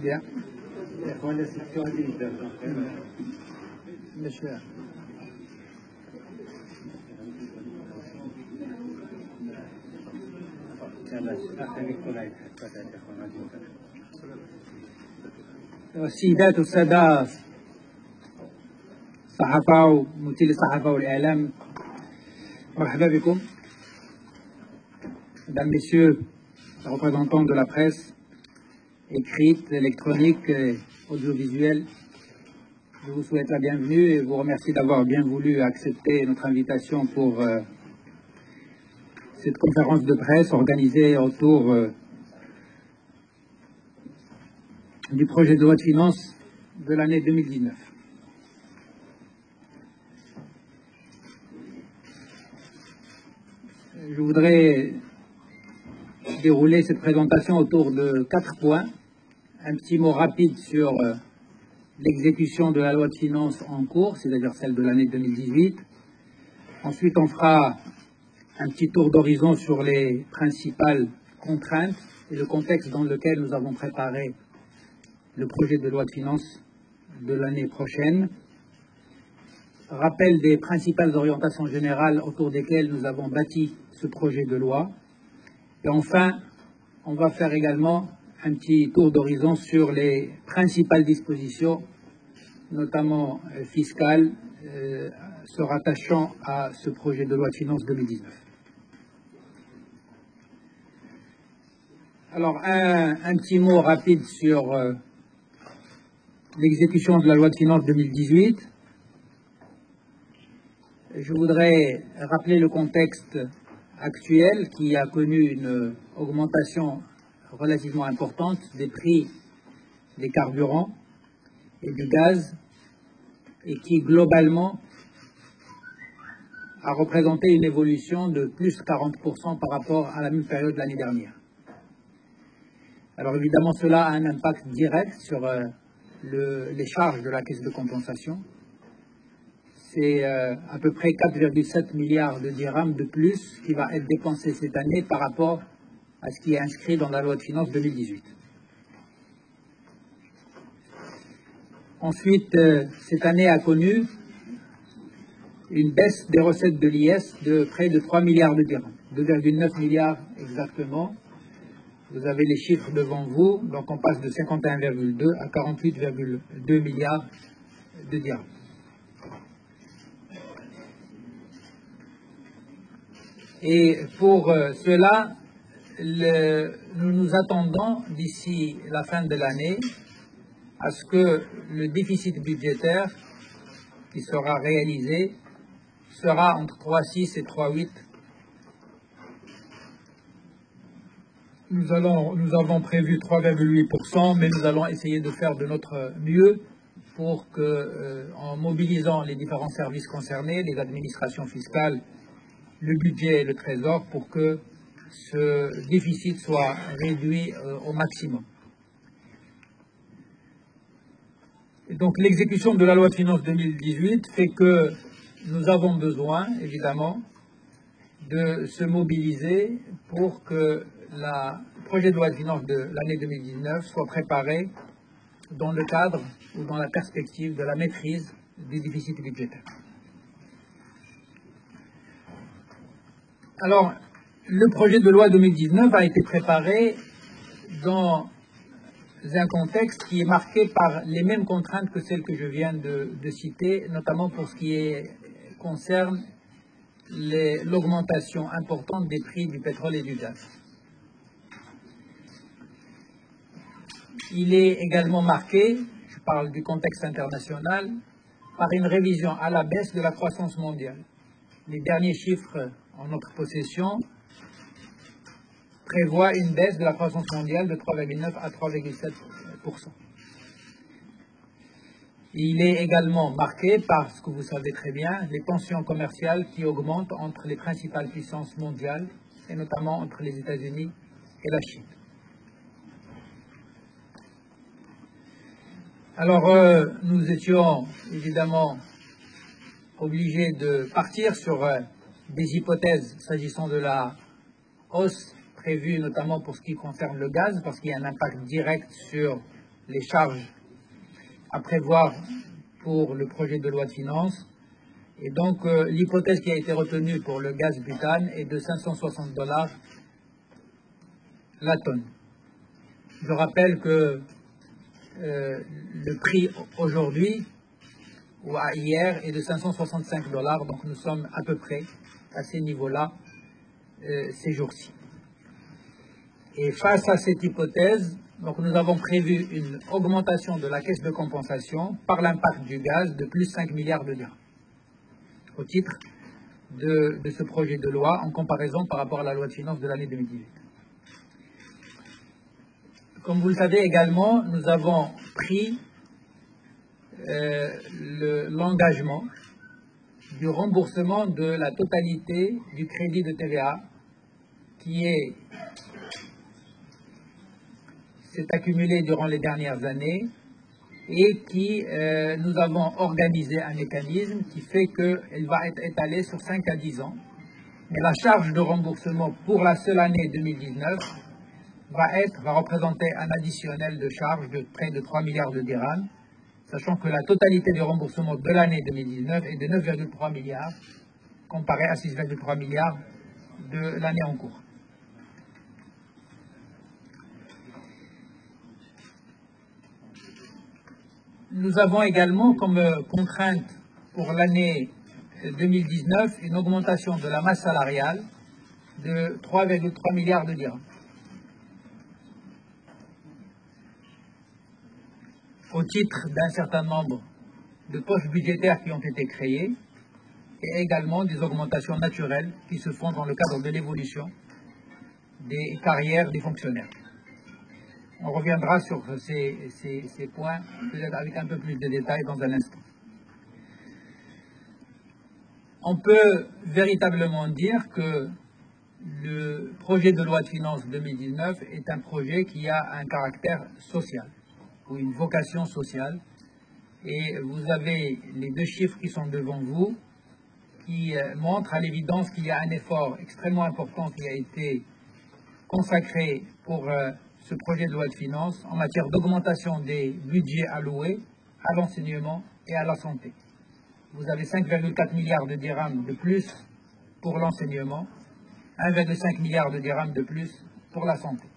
Bien. Monsieur. السيدات والسادة الصحافة وممثلي الصحافة والإعلام، مرحبا بكم. Mesdames, Messieurs, les représentants de la presse, écrite, électronique, audiovisuelle, je vous souhaite la bienvenue et vous remercie d'avoir bien voulu accepter notre invitation pour cette conférence de presse organisée autour du projet de loi de finances de l'année 2019. Je voudrais dérouler cette présentation autour de 4 points. Un petit mot rapide sur l'exécution de la loi de finances en cours, c'est-à-dire celle de l'année 2018. Ensuite, on fera un petit tour d'horizon sur les principales contraintes et le contexte dans lequel nous avons préparé le projet de loi de finances de l'année prochaine. Rappel des principales orientations générales autour desquelles nous avons bâti ce projet de loi. Et enfin, on va faire également un petit tour d'horizon sur les principales dispositions, notamment fiscales, se rattachant à ce projet de loi de finances 2019. Alors, un petit mot rapide sur l'exécution de la loi de finances 2018. Je voudrais rappeler le contexte actuel qui a connu une augmentation relativement importante des prix des carburants et du gaz et qui globalement a représenté une évolution de plus de 40% par rapport à la même période de l'année dernière. Alors évidemment, cela a un impact direct sur les charges de la caisse de compensation. C'est à peu près 4,7 milliards de dirhams de plus qui va être dépensé cette année par rapport à ce qui est inscrit dans la loi de finances 2018. Ensuite, cette année a connu une baisse des recettes de l'IS de près de 3 milliards de dirhams, 2,9 milliards exactement. Vous avez les chiffres devant vous, donc on passe de 51,2 à 48,2 milliards de dirhams. Et pour cela, nous nous attendons d'ici la fin de l'année à ce que le déficit budgétaire qui sera réalisé sera entre 3,6 et 3,8. Nous avons prévu 3,8%, mais nous allons essayer de faire de notre mieux pour que, en mobilisant les différents services concernés, les administrations fiscales, le budget et le trésor, pour que ce déficit soit réduit au maximum. Et donc l'exécution de la loi de finances 2018 fait que nous avons besoin, évidemment, de se mobiliser pour que le projet de loi de finances de l'année 2019 soit préparé dans le cadre ou dans la perspective de la maîtrise du déficit budgétaire. Alors, le projet de loi 2019 a été préparé dans un contexte qui est marqué par les mêmes contraintes que celles que je viens de citer, notamment pour ce qui concerne l'augmentation importante des prix du pétrole et du gaz. Il est également marqué, je parle du contexte international, par une révision à la baisse de la croissance mondiale. Les derniers chiffres en notre possession prévoient une baisse de la croissance mondiale de 3,9 à 3,7%. Il est également marqué par ce que vous savez très bien, les tensions commerciales qui augmentent entre les principales puissances mondiales, et notamment entre les États-Unis et la Chine. Alors, nous étions évidemment obligés de partir sur des hypothèses s'agissant de la hausse prévue notamment pour ce qui concerne le gaz, parce qu'il y a un impact direct sur les charges à prévoir pour le projet de loi de finances. Et donc l'hypothèse qui a été retenue pour le gaz butane est de 560 $ la tonne. Je rappelle que le prix aujourd'hui ou à hier est de 565 $, donc nous sommes à peu près à ces niveaux-là ces jours-ci. Et face à cette hypothèse, donc nous avons prévu une augmentation de la caisse de compensation par l'impact du gaz de plus 5 milliards de dirhams au titre de ce projet de loi en comparaison par rapport à la loi de finances de l'année 2018. Comme vous le savez également, nous avons pris l'engagement du remboursement de la totalité du crédit de TVA qui s'est accumulé durant les dernières années et qui, nous avons organisé un mécanisme qui fait qu'elle va être étalée sur 5 à 10 ans. Mais la charge de remboursement pour la seule année 2019 va représenter un additionnel de charge de près de 3 milliards de dirhams, sachant que la totalité du remboursement de l'année 2019 est de 9,3 milliards, comparé à 6,3 milliards de l'année en cours. Nous avons également comme contrainte pour l'année 2019 une augmentation de la masse salariale de 3,3 milliards de dirhams. Au titre d'un certain nombre de poches budgétaires qui ont été créées et également des augmentations naturelles qui se font dans le cadre de l'évolution des carrières des fonctionnaires. On reviendra sur ces points peut-être avec un peu plus de détails dans un instant. On peut véritablement dire que le projet de loi de finances 2019 est un projet qui a un caractère social ou une vocation sociale. Et vous avez les deux chiffres qui sont devant vous qui montrent à l'évidence qu'il y a un effort extrêmement important qui a été consacré pour ce projet de loi de finances en matière d'augmentation des budgets alloués à l'enseignement et à la santé. Vous avez 5,4 milliards de dirhams de plus pour l'enseignement, 1,5 milliard de dirhams de plus pour la santé.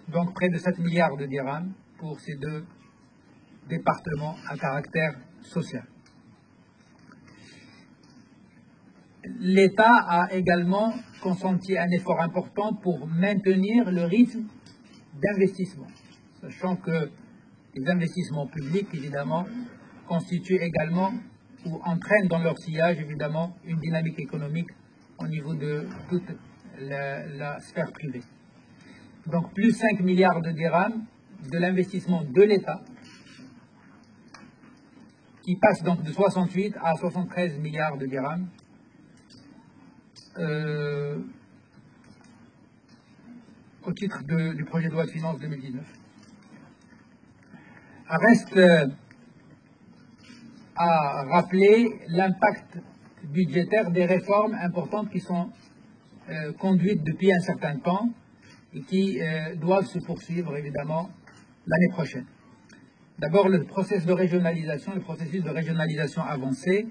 Donc près de 7 milliards de dirhams pour ces deux départements à caractère social. L'État a également consenti un effort important pour maintenir le rythme d'investissement, sachant que les investissements publics, évidemment, constituent également ou entraînent dans leur sillage, évidemment, une dynamique économique au niveau de toute la sphère privée. Donc plus 5 milliards de dirhams de l'investissement de l'État, qui passe donc de 68 à 73 milliards de dirhams, au titre du projet de loi de finances 2019. Reste à rappeler l'impact budgétaire des réformes importantes qui sont conduites depuis un certain temps et qui doivent se poursuivre évidemment l'année prochaine. D'abord, le processus de régionalisation avancé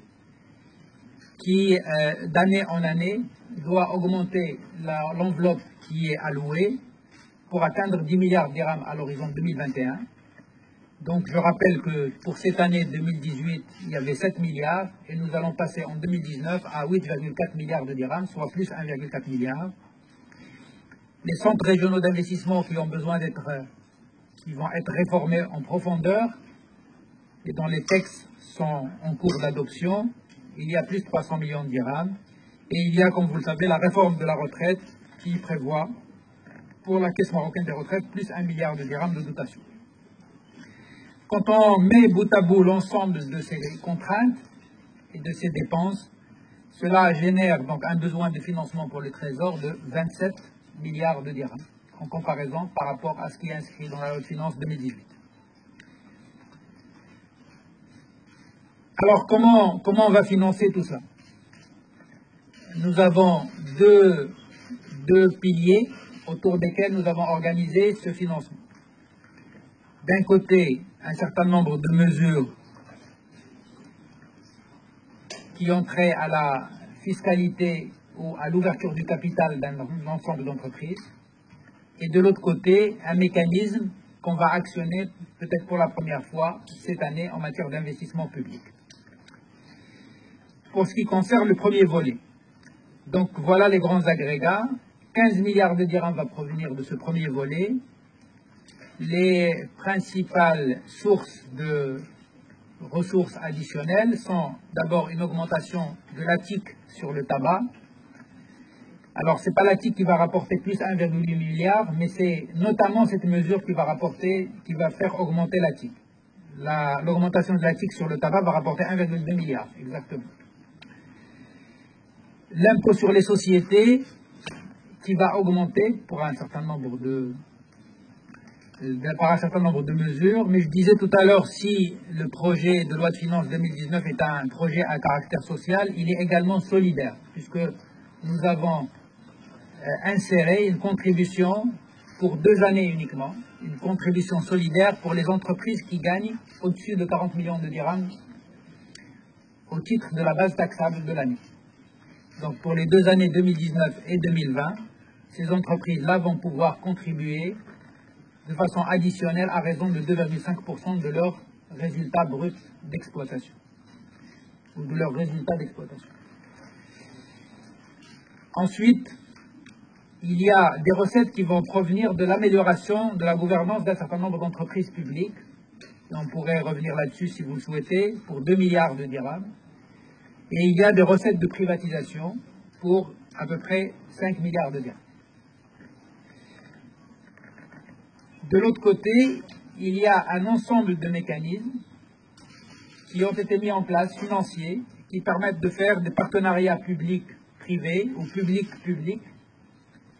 qui, d'année en année, doit augmenter l'enveloppe qui est allouée pour atteindre 10 milliards de dirhams à l'horizon 2021. Donc je rappelle que pour cette année 2018, il y avait 7 milliards et nous allons passer en 2019 à 8,4 milliards de dirhams, soit plus 1,4 milliard. Les centres régionaux d'investissement qui vont être réformés en profondeur et dont les textes sont en cours d'adoption, il y a plus de 300 millions de dirhams. Et il y a, comme vous le savez, la réforme de la retraite qui prévoit pour la Caisse marocaine des retraites plus 1 milliard de dirhams de dotation. Quand on met bout à bout l'ensemble de ces contraintes et de ces dépenses, cela génère donc un besoin de financement pour le Trésor de 27 milliards de dirhams, en comparaison par rapport à ce qui est inscrit dans la loi de finances 2018. Alors comment on va financer tout ça? nous avons deux piliers autour desquels nous avons organisé ce financement. D'un côté, un certain nombre de mesures qui ont trait à la fiscalité ou à l'ouverture du capital d'un ensemble d'entreprises, et de l'autre côté, un mécanisme qu'on va actionner peut-être pour la première fois cette année en matière d'investissement public. Pour ce qui concerne le premier volet, donc voilà les grands agrégats. 15 milliards de dirhams va provenir de ce premier volet. Les principales sources de ressources additionnelles sont d'abord une augmentation de l'ATIC sur le tabac. Alors, ce n'est pas l'ATIC qui va rapporter plus 1,8 milliard, mais c'est notamment cette mesure qui va faire augmenter l'ATIC. L'augmentation de l'ATIC sur le tabac va rapporter 1,2 milliard, exactement. L'impôt sur les sociétés qui va augmenter par un certain nombre de mesures, mais je disais tout à l'heure, si le projet de loi de finances 2019 est un projet à caractère social, il est également solidaire, puisque nous avons inséré une contribution pour 2 années uniquement, une contribution solidaire pour les entreprises qui gagnent au-dessus de 40 millions de dirhams au titre de la base taxable de l'année. Donc pour les 2 années 2019 et 2020, ces entreprises-là vont pouvoir contribuer de façon additionnelle à raison de 2,5% de leur résultat brut d'exploitation, ou de leur résultat d'exploitation. Ensuite, il y a des recettes qui vont provenir de l'amélioration de la gouvernance d'un certain nombre d'entreprises publiques. Et on pourrait revenir là-dessus si vous le souhaitez, pour 2 milliards de dirhams. Et il y a des recettes de privatisation pour à peu près 5 milliards de dirhams. De l'autre côté, il y a un ensemble de mécanismes qui ont été mis en place, financiers, qui permettent de faire des partenariats publics-privés ou publics-publics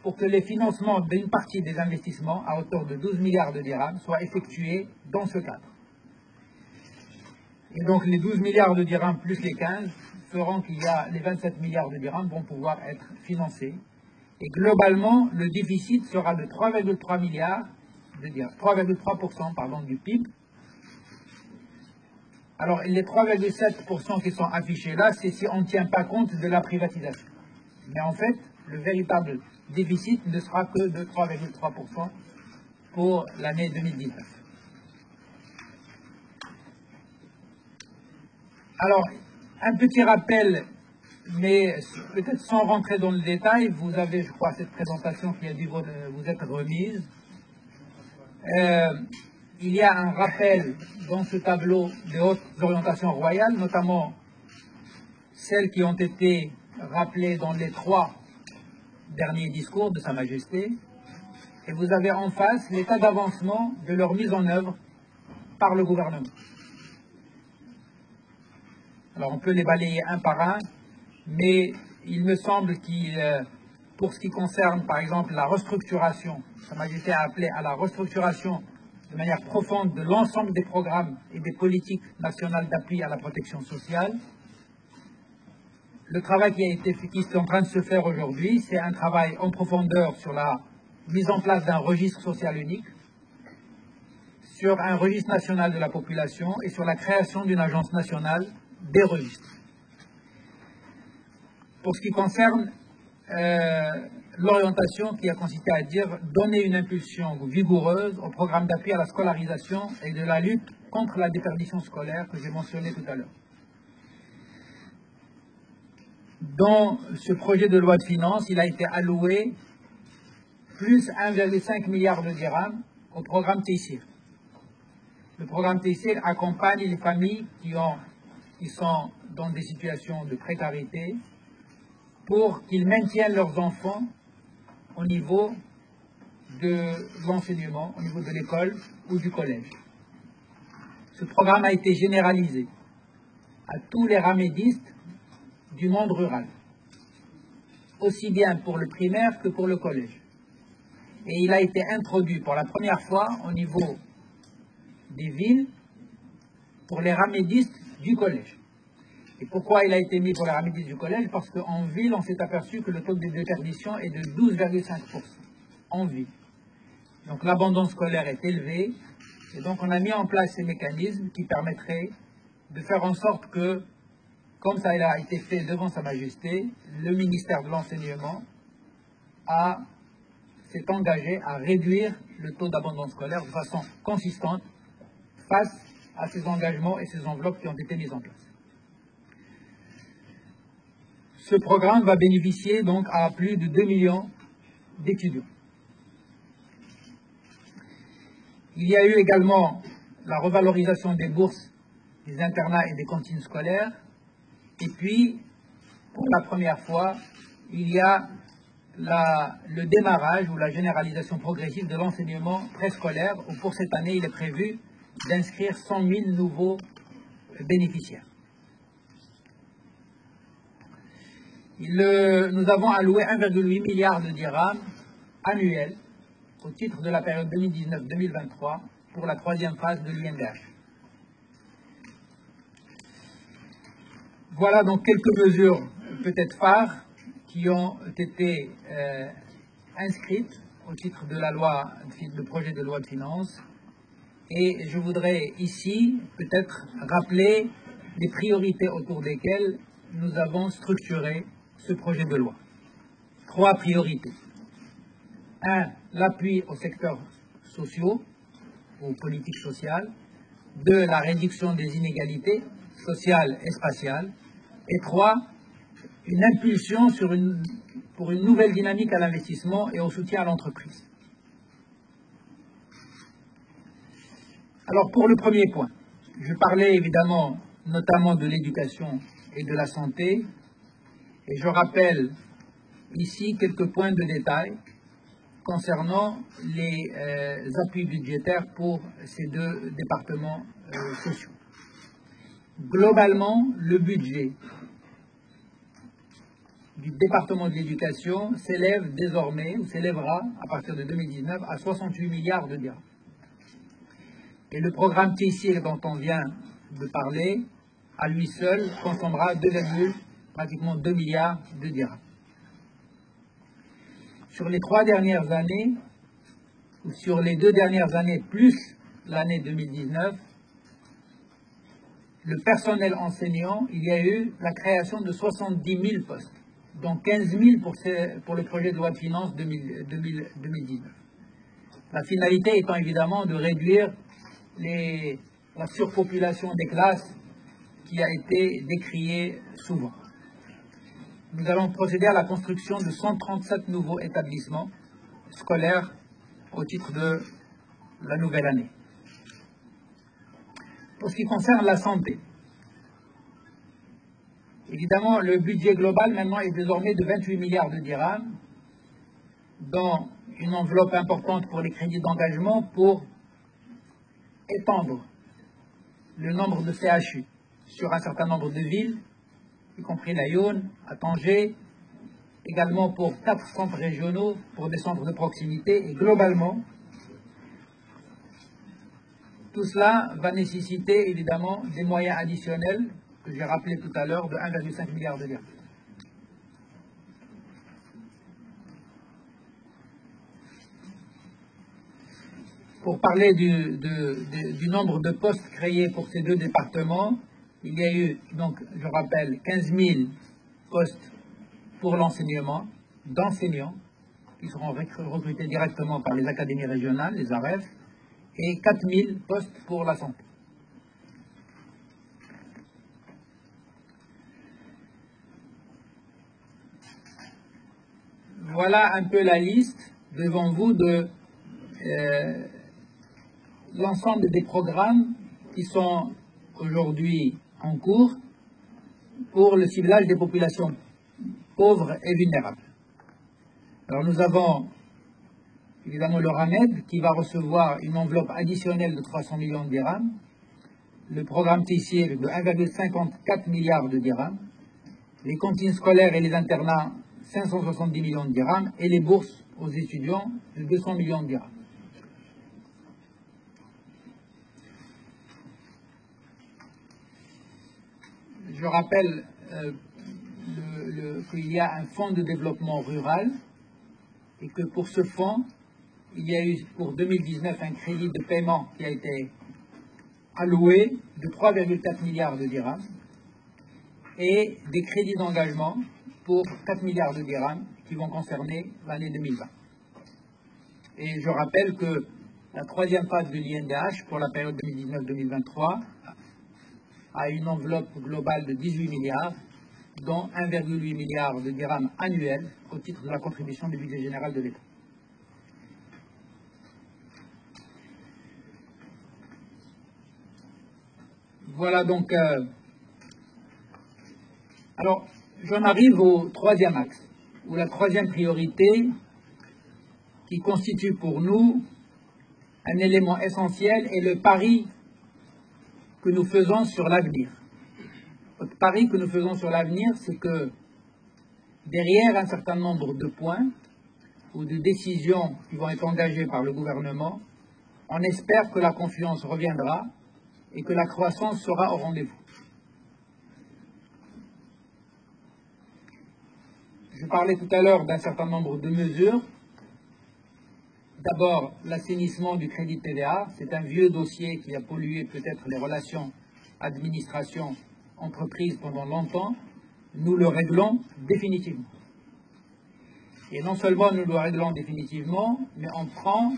pour que les financements d'une partie des investissements à hauteur de 12 milliards de dirhams soient effectués dans ce cadre. Et donc les 12 milliards de dirhams plus les 15 feront qu'il y a les 27 milliards de dirhams vont pouvoir être financés. Et globalement, le déficit sera de 3,3 milliards, 3,3% du PIB. Alors les 3,7% qui sont affichés là, c'est si on ne tient pas compte de la privatisation. Mais en fait, le véritable déficit ne sera que de 3,3% pour l'année 2019. Alors, un petit rappel, mais peut-être sans rentrer dans le détail, vous avez, je crois, cette présentation qui a dû vous être remise. Il y a un rappel dans ce tableau des hautes orientations royales, notamment celles qui ont été rappelées dans les 3 derniers discours de Sa Majesté, et vous avez en face l'état d'avancement de leur mise en œuvre par le gouvernement. Alors on peut les balayer un par un, mais il me semble qu'il, pour ce qui concerne par exemple la restructuration, Sa Majesté a appelé à la restructuration de manière profonde de l'ensemble des programmes et des politiques nationales d'appui à la protection sociale. Le travail qui est en train de se faire aujourd'hui, c'est un travail en profondeur sur la mise en place d'un registre social unique, sur un registre national de la population et sur la création d'une agence nationale des registres. Pour ce qui concerne l'orientation qui a consisté à dire donner une impulsion vigoureuse au programme d'appui à la scolarisation et de la lutte contre la déperdition scolaire que j'ai mentionné tout à l'heure. Dans ce projet de loi de finances, il a été alloué plus 1,5 milliard de dirhams au programme Tayssir. Le programme Tayssir accompagne les familles qui sont dans des situations de précarité pour qu'ils maintiennent leurs enfants au niveau de l'enseignement, au niveau de l'école ou du collège. Ce programme a été généralisé à tous les ramédistes du monde rural, aussi bien pour le primaire que pour le collège. Et il a été introduit pour la première fois au niveau des villes pour les ramédistes du collège. Et pourquoi il a été mis pour la remise du collège? Parce qu'en ville, on s'est aperçu que le taux de déperdition est de 12,5% en ville. Donc l'abandon scolaire est élevé, et donc on a mis en place ces mécanismes qui permettraient de faire en sorte que, comme ça a été fait devant Sa Majesté, le ministère de l'Enseignement s'est engagé à réduire le taux d'abandon scolaire de façon consistante face à ces engagements et ces enveloppes qui ont été mises en place. Ce programme va bénéficier donc à plus de 2 millions d'étudiants. Il y a eu également la revalorisation des bourses, des internats et des cantines scolaires. Et puis, pour la première fois, il y a le démarrage ou la généralisation progressive de l'enseignement préscolaire, où pour cette année, il est prévu d'inscrire 100 000 nouveaux bénéficiaires. Nous avons alloué 1,8 milliard de dirhams annuels au titre de la période 2019-2023 pour la troisième phase de l'INDH. Voilà donc quelques mesures peut-être phares qui ont été inscrites au titre de le projet de loi de finances. Et je voudrais ici peut-être rappeler les priorités autour desquelles nous avons structuré ce projet de loi. 3 priorités. 1. L'appui aux secteurs sociaux, aux politiques sociales. 2. La réduction des inégalités sociales et spatiales. Et 3. Une impulsion pour une nouvelle dynamique à l'investissement et au soutien à l'entreprise. Alors pour le premier point, je parlais évidemment notamment de l'éducation et de la santé, et je rappelle ici quelques points de détail concernant les appuis budgétaires pour ces 2 départements sociaux. Globalement, le budget du département de l'éducation s'élève désormais, ou s'élèvera à partir de 2019, à 68 milliards de dirhams. Et le programme Tayssir dont on vient de parler, à lui seul, consommera pratiquement 2 milliards de dirhams. Sur les 3 dernières années, ou sur les 2 dernières années plus l'année 2019, le personnel enseignant, il y a eu la création de 70 000 postes, dont 15 000 pour le projet de loi de finances 2019. La finalité étant évidemment de réduire la surpopulation des classes qui a été décriée souvent. Nous allons procéder à la construction de 137 nouveaux établissements scolaires au titre de la nouvelle année. Pour ce qui concerne la santé, évidemment, le budget global maintenant est désormais de 28 milliards de dirhams, dont une enveloppe importante pour les crédits d'engagement pour étendre le nombre de CHU sur un certain nombre de villes, y compris la Lyon, à Tanger, également pour 4 centres régionaux, pour des centres de proximité, et globalement, tout cela va nécessiter évidemment des moyens additionnels, que j'ai rappelé tout à l'heure, de 1,5 milliard de dirhams. Pour parler du nombre de postes créés pour ces 2 départements, il y a eu, donc, je rappelle, 15 000 postes pour l'enseignement, d'enseignants, qui seront recrutés directement par les académies régionales, les AREF, et 4 000 postes pour la santé. Voilà un peu la liste devant vous de l'ensemble des programmes qui sont aujourd'hui en cours pour le ciblage des populations pauvres et vulnérables. Alors nous avons évidemment le RAMED qui va recevoir une enveloppe additionnelle de 300 millions de dirhams, le programme Tayssir de 1,54 milliard de dirhams, les cantines scolaires et les internats 570 millions de dirhams et les bourses aux étudiants de 200 millions de dirhams. je rappelle qu'il y a un fonds de développement rural et que pour ce fonds, il y a eu pour 2019 un crédit de paiement qui a été alloué de 3,4 milliards de dirhams et des crédits d'engagement pour 4 milliards de dirhams qui vont concerner l'année 2020. Et je rappelle que la troisième phase de l'INDH pour la période 2019-2023 a une enveloppe globale de 18 milliards, dont 1,8 milliard de dirhams annuels au titre de la contribution du budget général de l'État. Voilà donc. Alors, j'en arrive au troisième axe, ou la troisième priorité qui constitue pour nous un élément essentiel est le pari que nous faisons sur l'avenir. Le pari que nous faisons sur l'avenir, c'est que derrière un certain nombre de points ou de décisions qui vont être engagées par le gouvernement, on espère que la confiance reviendra et que la croissance sera au rendez-vous. Je parlais tout à l'heure d'un certain nombre de mesures. D'abord, l'assainissement du crédit TVA. C'est un vieux dossier qui a pollué peut-être les relations administration-entreprise pendant longtemps. Nous le réglons définitivement. Et non seulement nous le réglons définitivement, mais on prend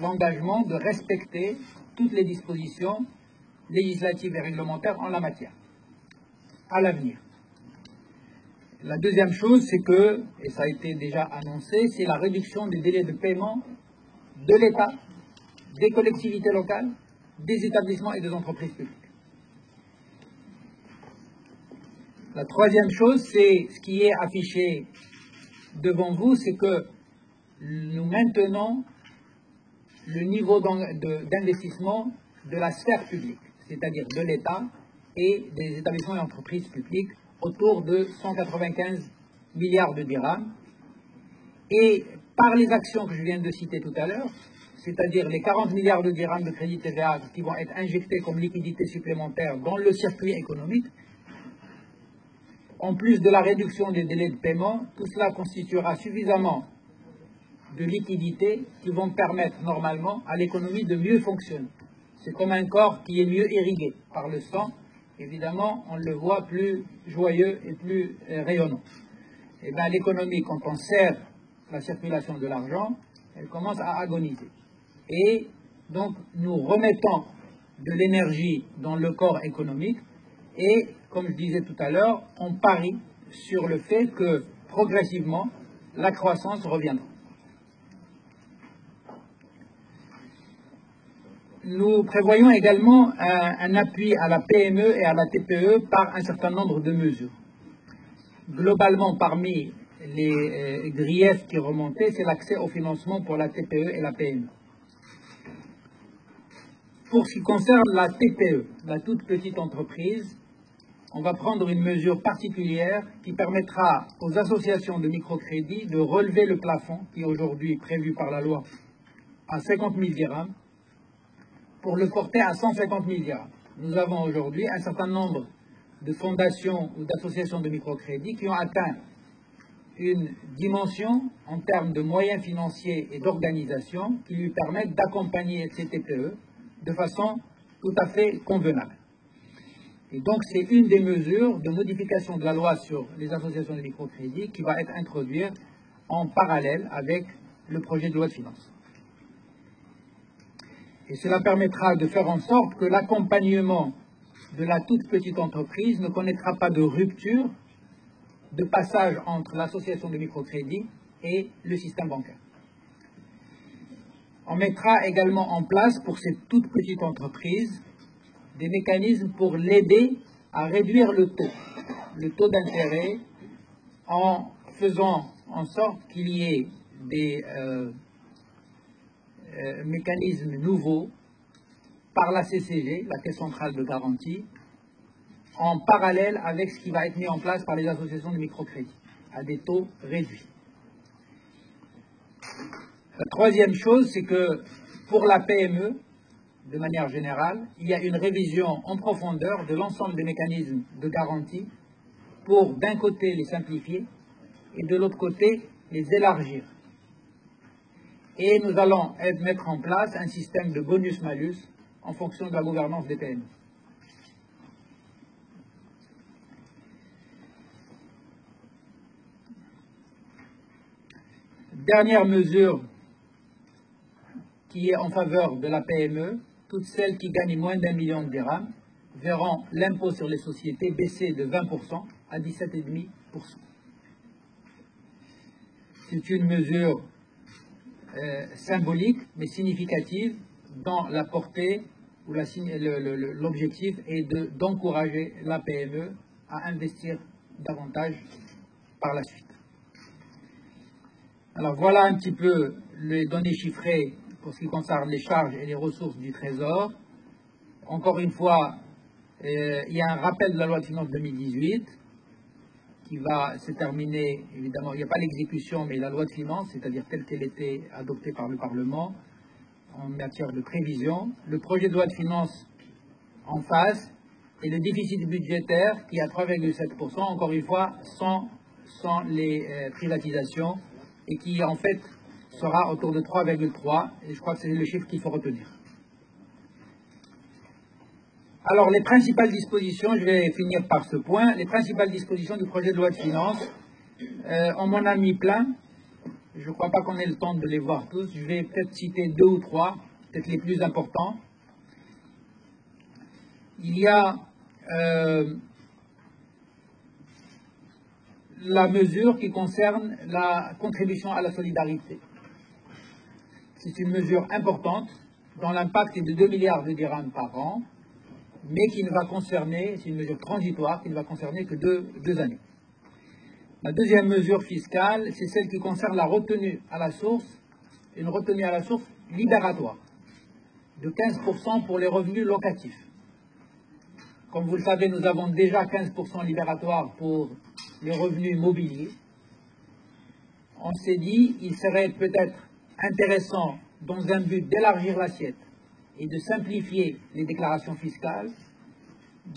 l'engagement de respecter toutes les dispositions législatives et réglementaires en la matière, à l'avenir. La deuxième chose, c'est que, et ça a été déjà annoncé, c'est la réduction des délais de paiement de l'État, des collectivités locales, des établissements et des entreprises publiques. La troisième chose, c'est ce qui est affiché devant vous, c'est que nous maintenons le niveau d'investissement de la sphère publique, c'est-à-dire de l'État et des établissements et entreprises publiques, autour de 195 milliards de dirhams. Et par les actions que je viens de citer tout à l'heure, c'est-à-dire les 40 milliards de dirhams de crédit TVA qui vont être injectés comme liquidité supplémentaire dans le circuit économique, en plus de la réduction des délais de paiement, tout cela constituera suffisamment de liquidités qui vont permettre normalement à l'économie de mieux fonctionner. C'est comme un corps qui est mieux irrigué par le sang. Évidemment, on le voit plus joyeux et plus rayonnant. Et bien, l'économie, quand on serre la circulation de l'argent, elle commence à agoniser. Et donc, nous remettons de l'énergie dans le corps économique et, comme je disais tout à l'heure, on parie sur le fait que, progressivement, la croissance reviendra. Nous prévoyons également un appui à la PME et à la TPE par un certain nombre de mesures. Globalement, parmi les griefs qui remontaient, c'est l'accès au financement pour la TPE et la PME. Pour ce qui concerne la TPE, la toute petite entreprise, on va prendre une mesure particulière qui permettra aux associations de microcrédit de relever le plafond qui est aujourd'hui prévu par la loi à 50 000 dirhams pour le porter à 150 000 dirhams. Nous avons aujourd'hui un certain nombre de fondations ou d'associations de microcrédit qui ont atteint une dimension en termes de moyens financiers et d'organisation qui lui permettent d'accompagner ces TPE de façon tout à fait convenable. Et donc c'est une des mesures de modification de la loi sur les associations de microcrédit qui va être introduite en parallèle avec le projet de loi de finances. Et cela permettra de faire en sorte que l'accompagnement de la toute petite entreprise ne connaîtra pas de rupture de passage entre l'association de microcrédit et le système bancaire. On mettra également en place pour cette toute petite entreprise des mécanismes pour l'aider à réduire le taux d'intérêt en faisant en sorte qu'il y ait des mécanismes nouveaux par la CCG, la Caisse centrale de garantie, en parallèle avec ce qui va être mis en place par les associations de microcrédit, à des taux réduits. La troisième chose, c'est que pour la PME, de manière générale. Il y a une révision en profondeur de l'ensemble des mécanismes de garantie pour, d'un côté, les simplifier et de l'autre côté, les élargir. Et nous allons mettre en place un système de bonus-malus en fonction de la gouvernance des PME. Dernière mesure qui est en faveur de la PME, toutes celles qui gagnent moins d'1 million de dirhams verront l'impôt sur les sociétés baisser de 20% à 17,5%. C'est une mesure symbolique mais significative dans la portée où l'objectif est d'encourager la PME à investir davantage par la suite. Alors voilà un petit peu les données chiffrées pour ce qui concerne les charges et les ressources du Trésor. Encore une fois, il y a un rappel de la loi de finances 2018 qui va se terminer, évidemment, il n'y a pas l'exécution, mais la loi de finances, c'est-à-dire telle qu'elle était adoptée par le Parlement en matière de prévision, le projet de loi de finances en face et le déficit budgétaire qui est à 3,7%, encore une fois, sans les privatisations, et qui en fait sera autour de 3,3, et je crois que c'est le chiffre qu'il faut retenir. Alors les principales dispositions, je vais finir par ce point, les principales dispositions du projet de loi de finances, on m'en a mis plein, je ne crois pas qu'on ait le temps de les voir tous, je vais peut-être citer 2 ou 3, peut-être les plus importants. Il y a la mesure qui concerne la contribution à la solidarité. C'est une mesure importante dont l'impact est de 2 milliards de dirhams par an, mais qui ne va concerner, c'est une mesure transitoire, qui ne va concerner que deux années. La deuxième mesure fiscale, c'est celle qui concerne la retenue à la source, une retenue à la source libératoire, de 15% pour les revenus locatifs. Comme vous le savez, nous avons déjà 15% libératoire pour les revenus mobiliers. On s'est dit qu'il serait peut-être intéressant, dans un but d'élargir l'assiette et de simplifier les déclarations fiscales,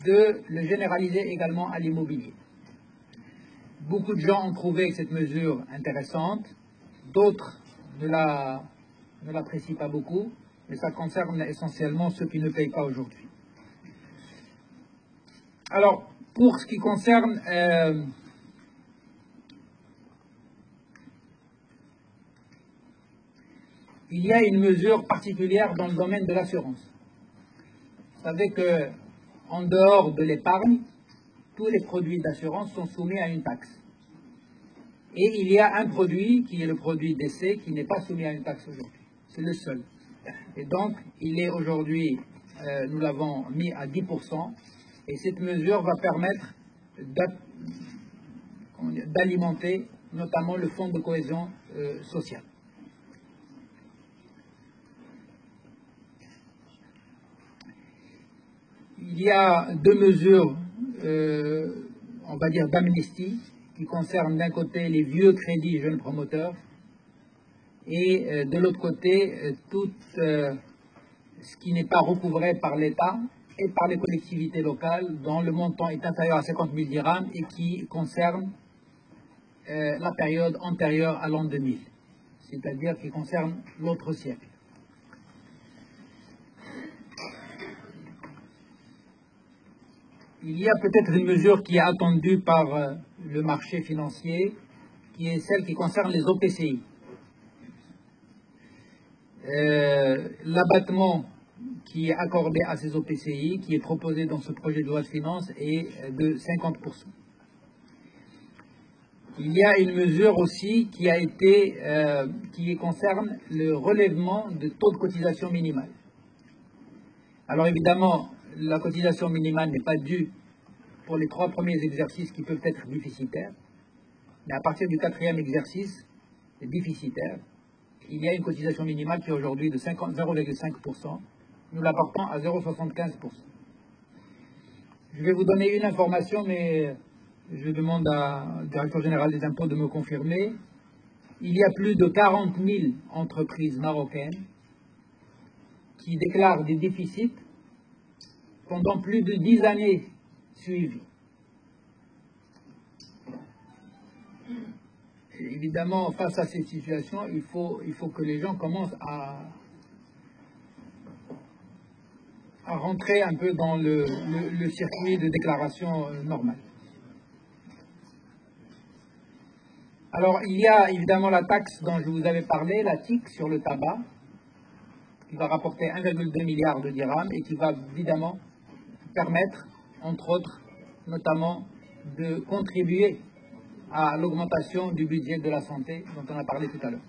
de le généraliser également à l'immobilier. Beaucoup de gens ont trouvé cette mesure intéressante, d'autres ne l'apprécient pas beaucoup, mais ça concerne essentiellement ceux qui ne payent pas aujourd'hui. Alors, pour ce qui concerne il y a une mesure particulière dans le domaine de l'assurance. Vous savez qu'en dehors de l'épargne, tous les produits d'assurance sont soumis à une taxe. Et il y a un produit qui est le produit d'essai qui n'est pas soumis à une taxe aujourd'hui. C'est le seul. Et donc, il est aujourd'hui, nous l'avons mis à 10%, et cette mesure va permettre d'alimenter notamment le fonds de cohésion sociale. Il y a 2 mesures, on va dire, d'amnistie, qui concernent d'un côté les vieux crédits jeunes promoteurs et de l'autre côté tout ce qui n'est pas recouvré par l'État et par les collectivités locales dont le montant est inférieur à 50 000 dirhams et qui concerne la période antérieure à l'an 2000, c'est-à-dire qui concerne l'autre siècle. Il y a peut-être une mesure qui est attendue par le marché financier, qui est celle qui concerne les OPCI. L'abattement qui est accordé à ces OPCI, qui est proposé dans ce projet de loi de finances, est de 50%. Il y a une mesure aussi qui concerne le relèvement de taux de cotisation minimale. Alors évidemment, la cotisation minimale n'est pas due pour les 3 premiers exercices qui peuvent être déficitaires, mais à partir du 4e exercice déficitaire, il y a une cotisation minimale qui est aujourd'hui de 0,5%. Nous la portons à 0,75%. Je vais vous donner une information, mais je demande au directeur général des impôts de me confirmer. Il y a plus de 40 000 entreprises marocaines qui déclarent des déficits pendant plus de 10 années suivies. Évidemment, face à cette situation, il faut que les gens commencent à rentrer un peu dans le circuit de déclaration normal. Alors, il y a évidemment la taxe dont je vous avais parlé, la TIC sur le tabac, qui va rapporter 1,2 milliard de dirhams et qui va évidemment permettre, entre autres, notamment, de contribuer à l'augmentation du budget de la santé dont on a parlé tout à l'heure.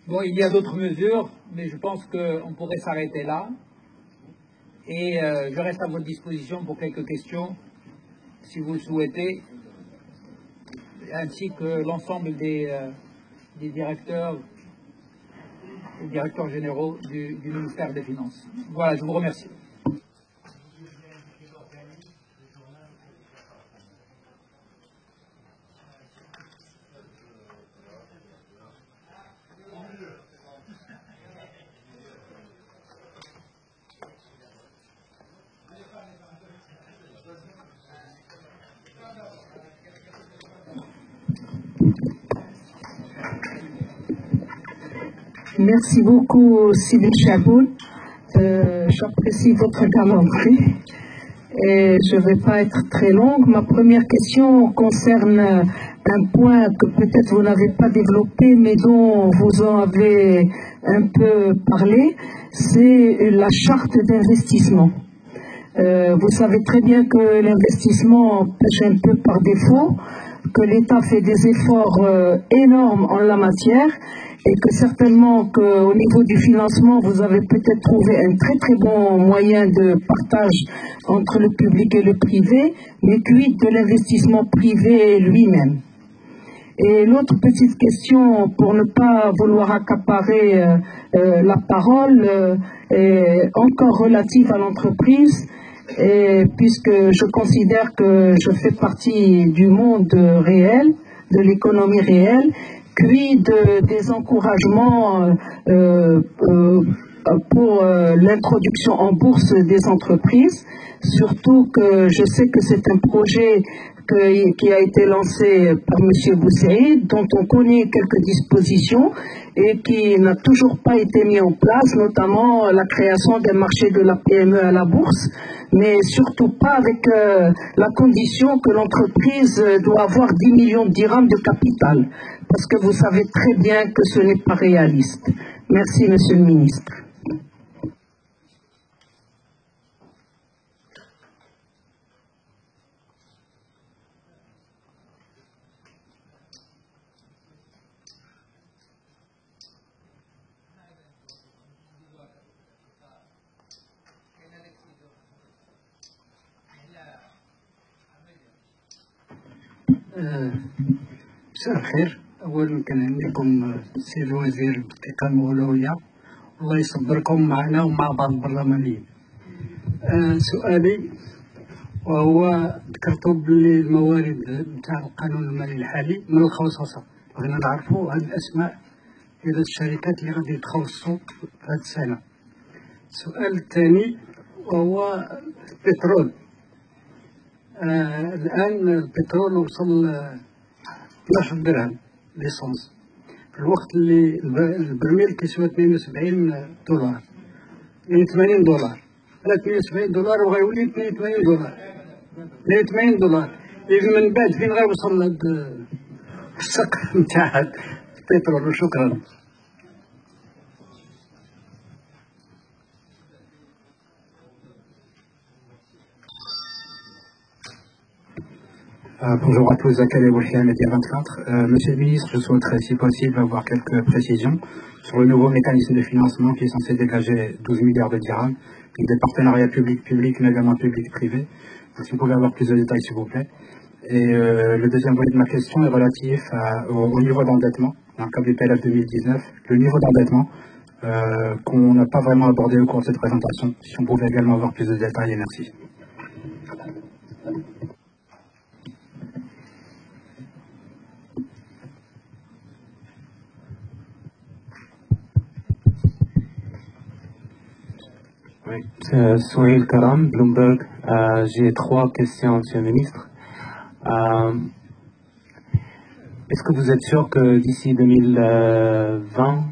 Bon, il y a d'autres mesures, mais je pense qu'on pourrait s'arrêter là. Et je reste à votre disposition pour quelques questions, si vous le souhaitez, ainsi que l'ensemble des directeurs et directeurs généraux du ministère des Finances. Voilà, je vous remercie. Merci beaucoup, Sidi Chaboun. J'apprécie votre galanterie et je ne vais pas être très longue. Ma première question concerne un point que peut-être vous n'avez pas développé, mais dont vous en avez un peu parlé, c'est la charte d'investissement. Vous savez très bien que l'investissement pêche un peu par défaut, que l'État fait des efforts énormes en la matière et que certainement qu'au niveau du financement, vous avez peut-être trouvé un très très bon moyen de partage entre le public et le privé, mais quid de l'investissement privé lui-même? Et l'autre petite question, pour ne pas vouloir accaparer la parole, est encore relative à l'entreprise, puisque je considère que je fais partie du monde réel, de l'économie réelle, quid des encouragements pour l'introduction en bourse des entreprises, surtout que je sais que c'est un projet qui a été lancé par M. Boussaïd, dont on connaît quelques dispositions et qui n'a toujours pas été mis en place, notamment la création d'un marché de la PME à la bourse, mais surtout pas avec la condition que l'entreprise doit avoir 10 millions de dirhams de capital, parce que vous savez très bien que ce n'est pas réaliste. Merci, Monsieur le Ministre. مساء الخير. أولا كنهنيكم السيد الوزير بالإقامة الأولوية، الله يصبركم معنا ومع بعض البرلمانيين. سؤالي وهو ذكرتوا باللي الموارد نتاع القانون المالي الحالي من الخصاصة، بغينا نعرفوا هاد الأسماء ديال الشركات اللي غادي يدخلوا السوق هاد السنة. السؤال الثاني وهو البترول. الآن البترول وصل 12 درهم ليسونس، في الوقت اللي البرميل كيسوى 72 دولار، يعني 80 دولار، لا 78 دولار وغيولي 82 دولار، 82 دولار. إذا من بعد فين غيوصل هاد السقف نتاع البترول؟ وشكرا. Bonjour à tous, Zakaria Boulkia, Média 24. Monsieur le ministre, je souhaiterais, si possible, avoir quelques précisions sur le nouveau mécanisme de financement qui est censé dégager 12 milliards de dirhams, avec des partenariats publics-publics, mais également publics-privés. Si vous pouvez avoir plus de détails, s'il vous plaît. Et le deuxième volet de ma question est relatif au niveau d'endettement, dans le cadre du PLF 2019, le niveau d'endettement qu'on n'a pas vraiment abordé au cours de cette présentation. Si on pouvait également avoir plus de détails, et merci. Souhail Karam, Bloomberg. J'ai 3 questions, Monsieur le Ministre. Est-ce que vous êtes sûr que d'ici 2020,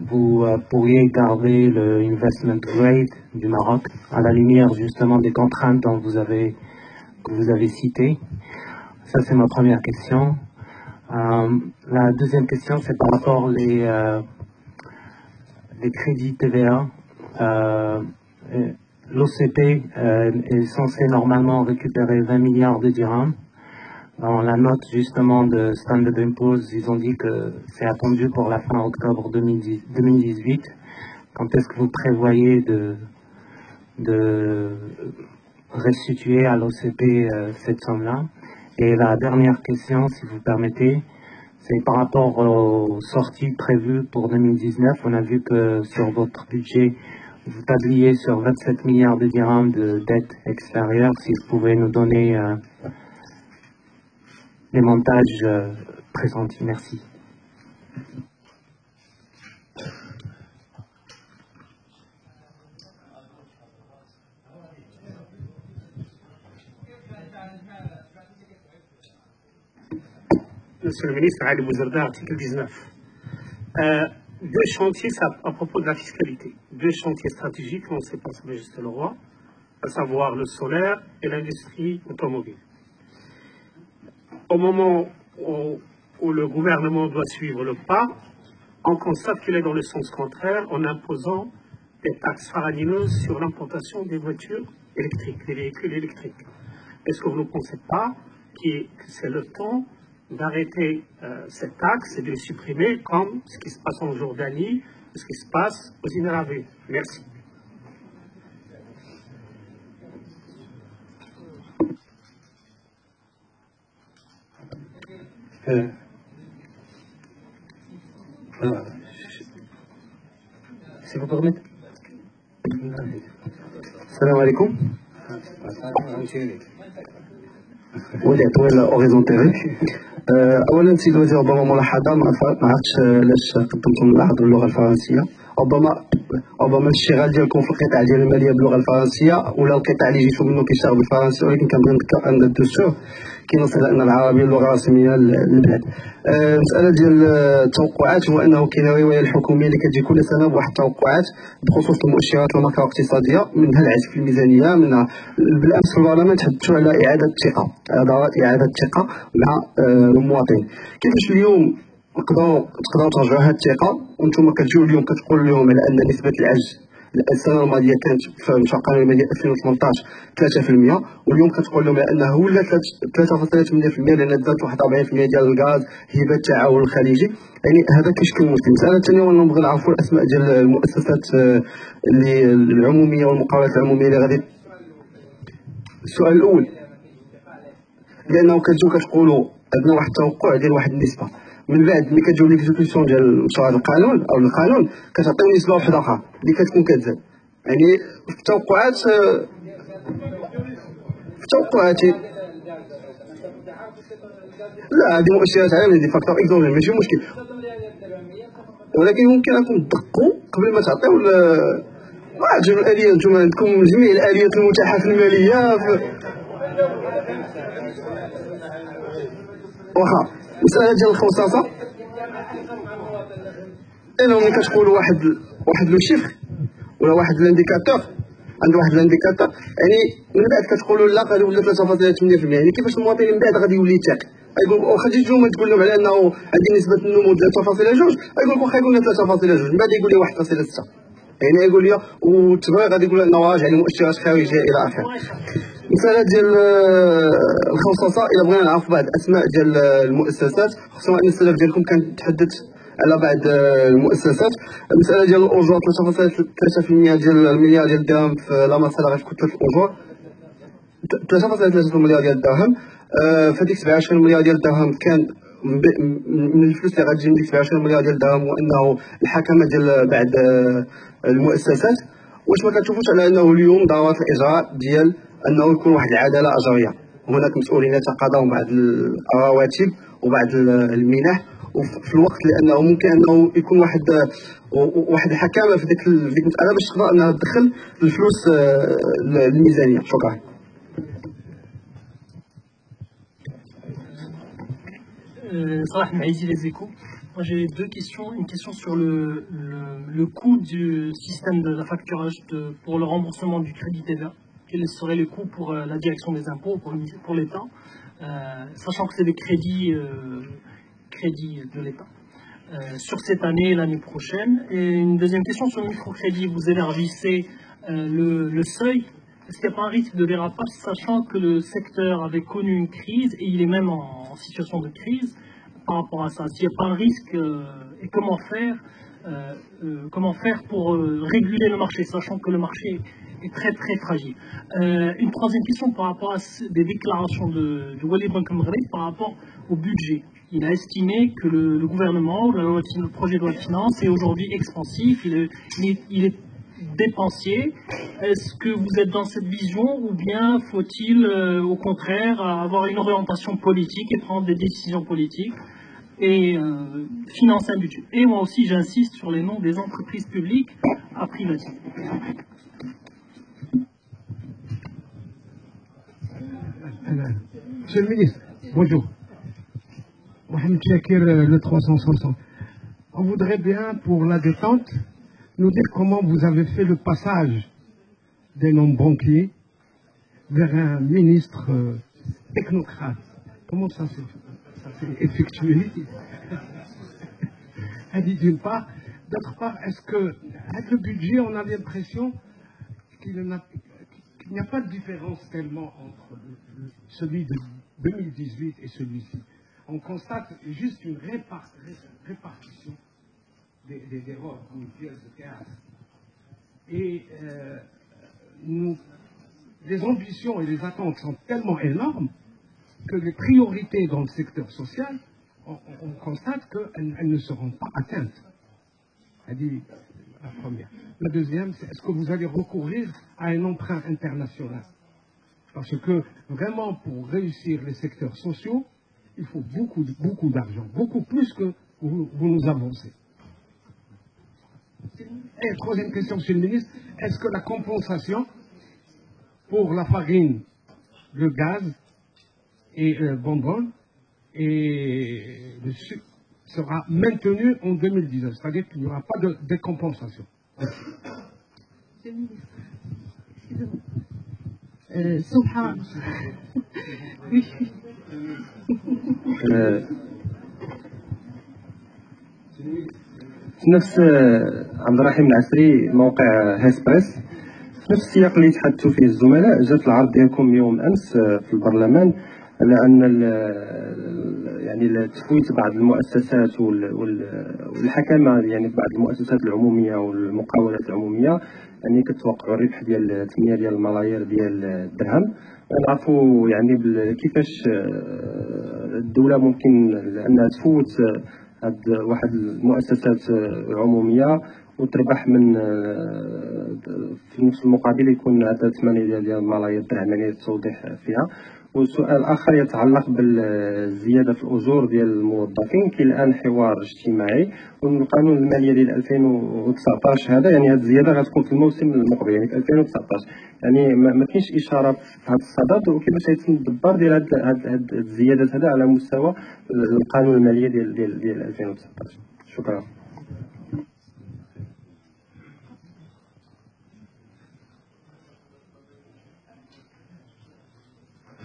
vous pourriez garder le investment grade du Maroc à la lumière justement des contraintes que vous avez citées? Ça, c'est ma première question. La deuxième question, c'est par rapport les crédits TVA. L'OCP est censé normalement récupérer 20 milliards de dirhams. Dans la note justement de Standard & Poor's, ils ont dit que c'est attendu pour la fin octobre 2018. Quand est-ce que vous prévoyez de restituer à l'OCP cette somme-là? Et la dernière question, si vous permettez, c'est par rapport aux sorties prévues pour 2019. On a vu que sur votre budget, vous tabliez sur 27 milliards de dirhams de dette extérieure. Si vous pouvez nous donner les montages pressentis. Merci. Monsieur le ministre, Ali Bouzerda, article 19. Deux chantiers à propos de la fiscalité. Deux chantiers stratégiques lancés par Sa Majesté le Roi, à savoir le solaire et l'industrie automobile. Au moment où le gouvernement doit suivre le pas, on constate qu'il est dans le sens contraire en imposant des taxes faramineuses sur l'importation des voitures électriques, des véhicules électriques. Est-ce que vous ne pensez pas que c'est le temps d'arrêter cette taxe et de les supprimer comme ce qui se passe en Jordanie, ce qui se passe aux Émirats arabes? Merci. Si vous permettez. Salam alaikum. ولي طويل اوريزونتيري. اولا سيد الوزير ربما ملاحظه ما عرفتش علاش قدمتم ملاحظه باللغه الفرنسيه. ربما الاشتغال ديالكم في القطاع ديال الماليه باللغه الفرنسيه ولا القطاع اللي جيتو منه كيشتغل بالفرنسيه، ولكن كنبغي نذكر ان الدستور كينص على ان العربيه اللغه الرسميه للبلاد. المساله ديال التوقعات هو انه كاين روايه الحكوميه اللي كتجي كل سنه بواحد التوقعات بخصوص المؤشرات الماكرو اقتصاديه، منها العجز في الميزانيه، منها بالامس في البرلمان تحدثوا على اعاده الثقه، على اعاده الثقه مع المواطنين. كيفاش اليوم تقدروا ترجعوا هذه الثقه وانتم كتجيو اليوم كتقولوا لهم على ان نسبه العجز السنه الماضيه كانت في المشروع القانوني المالي 2018 3%، واليوم كتقول لهم انه ولا 3.8% لان زادت واحد 40% ديال الغاز هبه التعاون الخليجي. يعني هذا كيشكل مشكل. المساله الثانيه هو نبغي نعرفوا الاسماء ديال المؤسسات اللي العموميه والمقاولات العموميه اللي غادي. السؤال الاول لانه كتجيو كتقولوا عندنا واحد التوقع ديال واحد النسبه، من بعد ملي كتجيو ليكزيكسيون ديال مشروع القانون او القانون كتعطيو نسبه واحده اخرى اللي كتكون كتزاد. يعني في توقعاتي لا هذه مؤشرات عالميه، هذه فاكتور اكزوجين ماشي مشكل، ولكن ممكن انكم تدقوا قبل ما تعطيو واحد الاليات. نتوما عندكم جميع الاليات المتاحه في الماليه واخا. المساله ديال الخصاصه انهم ملي كتقولوا واحد لو شيفر ولا واحد الانديكاتور، عند واحد الانديكاتور يعني من بعد كتقولوا لا غادي ولا 3.8%، يعني كيفاش المواطن من بعد غادي يولي يثق؟ غيقول واخا تجي اليوم تقول لهم على انه عندي نسبه النمو 3.2، غيقول واخا يقول لنا 3.2 من بعد يقول لي 1.6، يعني يقول لي والتبغي غادي يقول انه راجع لمؤشرات خارجيه الى اخره. المساله ديال الخصاصه الا بغينا نعرف بعض الاسماء ديال المؤسسات، خصوصا ان السلف ديالكم كان تحدث على بعض المؤسسات. المساله ديال الاجور 3.3% ديال المليار ديال الدرهم في لا مساله في كتله الاجور، 3.3 مليار ديال الدرهم. فهاديك 27 مليار ديال الدرهم كان من الفلوس اللي غتجي من ديك 27 مليار ديال الدرهم، وانه الحكمه ديال بعض المؤسسات. واش ما كتشوفوش على انه اليوم ضرورة الاجراء ديال انه يكون واحد العداله اجريه، هناك مسؤولين يتقاضون بعض الرواتب وبعض المنح، وفي الوقت لانه ممكن انه يكون واحد الحكامه في ديك المساله باش تقدر انها تدخل الفلوس للميزانيه. شكرا. Salah Maïzi, les Échos. Moi j'ai deux questions. Une question sur le coût du système de la facturage pour le remboursement du crédit TVA. Quel serait le coût pour la direction des impôts, pour l'État, sachant que c'est des crédits de l'État, sur cette année et l'année prochaine. Et une deuxième question sur le microcrédit. Vous élargissez le seuil. Est-ce qu'il n'y a pas un risque de dérapage, sachant que le secteur avait connu une crise et il est même en situation de crise par rapport à ça? S'il n'y a pas un risque, et comment faire pour réguler le marché, sachant que le marché est très très fragile. Une troisième question par rapport à des déclarations de Walid Ben Kamrek par rapport au budget. Il a estimé que le gouvernement, le projet de loi de finances est aujourd'hui expansif, il est dépensier. Est-ce que vous êtes dans cette vision ou bien faut-il au contraire avoir une orientation politique et prendre des décisions politiques et financer un budget? Et moi aussi j'insiste sur les noms des entreprises publiques à privatiser. Monsieur le ministre, bonjour. Mohamed Chakir, le 360. On voudrait bien, pour la détente, nous dire comment vous avez fait le passage des non-banquiers vers un ministre technocrate. Comment ça s'est effectué? D'une part. D'autre part, est-ce que, avec le budget, on a l'impression qu'il n'y a pas de différence tellement entre celui de 2018 et celui-ci? On constate juste une répartition des rôles mutuels de théâtre. Et les ambitions et les attentes sont tellement énormes que les priorités dans le secteur social, on constate qu'elles ne seront pas atteintes. C'est-à-dire, la première. La deuxième, c'est est-ce que vous allez recourir à un emprunt international? Parce que vraiment, pour réussir les secteurs sociaux, il faut beaucoup d'argent, beaucoup plus que vous nous avancez. Et troisième question, Monsieur le ministre, est-ce que la compensation pour la farine, le gaz et le bonbon et le sucre sera maintenue en 2019, c'est-à-dire qu'il n'y aura pas de décompensation? Merci. Monsieur le ministre, excusez-moi. Subhan. Oui. في نفس عبد الرحيم العسري موقع هاسبريس، في نفس السياق اللي تحدثوا فيه الزملاء، جات العرض ديالكم يوم امس في البرلمان على ان يعني تفويت بعض المؤسسات والحكامه يعني في بعض المؤسسات العموميه والمقاولات العموميه يعني كتوقعوا الربح ديال 8 ديال الملايير ديال الدرهم. نعرفوا يعني كيفاش الدوله ممكن انها تفوت هاد واحد المؤسسات عموميه وتربح من في نفس المقابل يكون هذا 8 ديال الملايير درهم، يعني التوضيح فيها. والسؤال اخر يتعلق بالزياده في الاجور ديال الموظفين. كاين الان حوار اجتماعي والقانون الماليه ديال 2019 هذا، يعني هذه الزياده غتكون في الموسم المقبل يعني في 2019، يعني ما كاينش اشاره في هذا الصدد وكيفاش يتم الدبار ديال هذه الزيادات هذا على مستوى القانون الماليه ديال 2019. شكرا.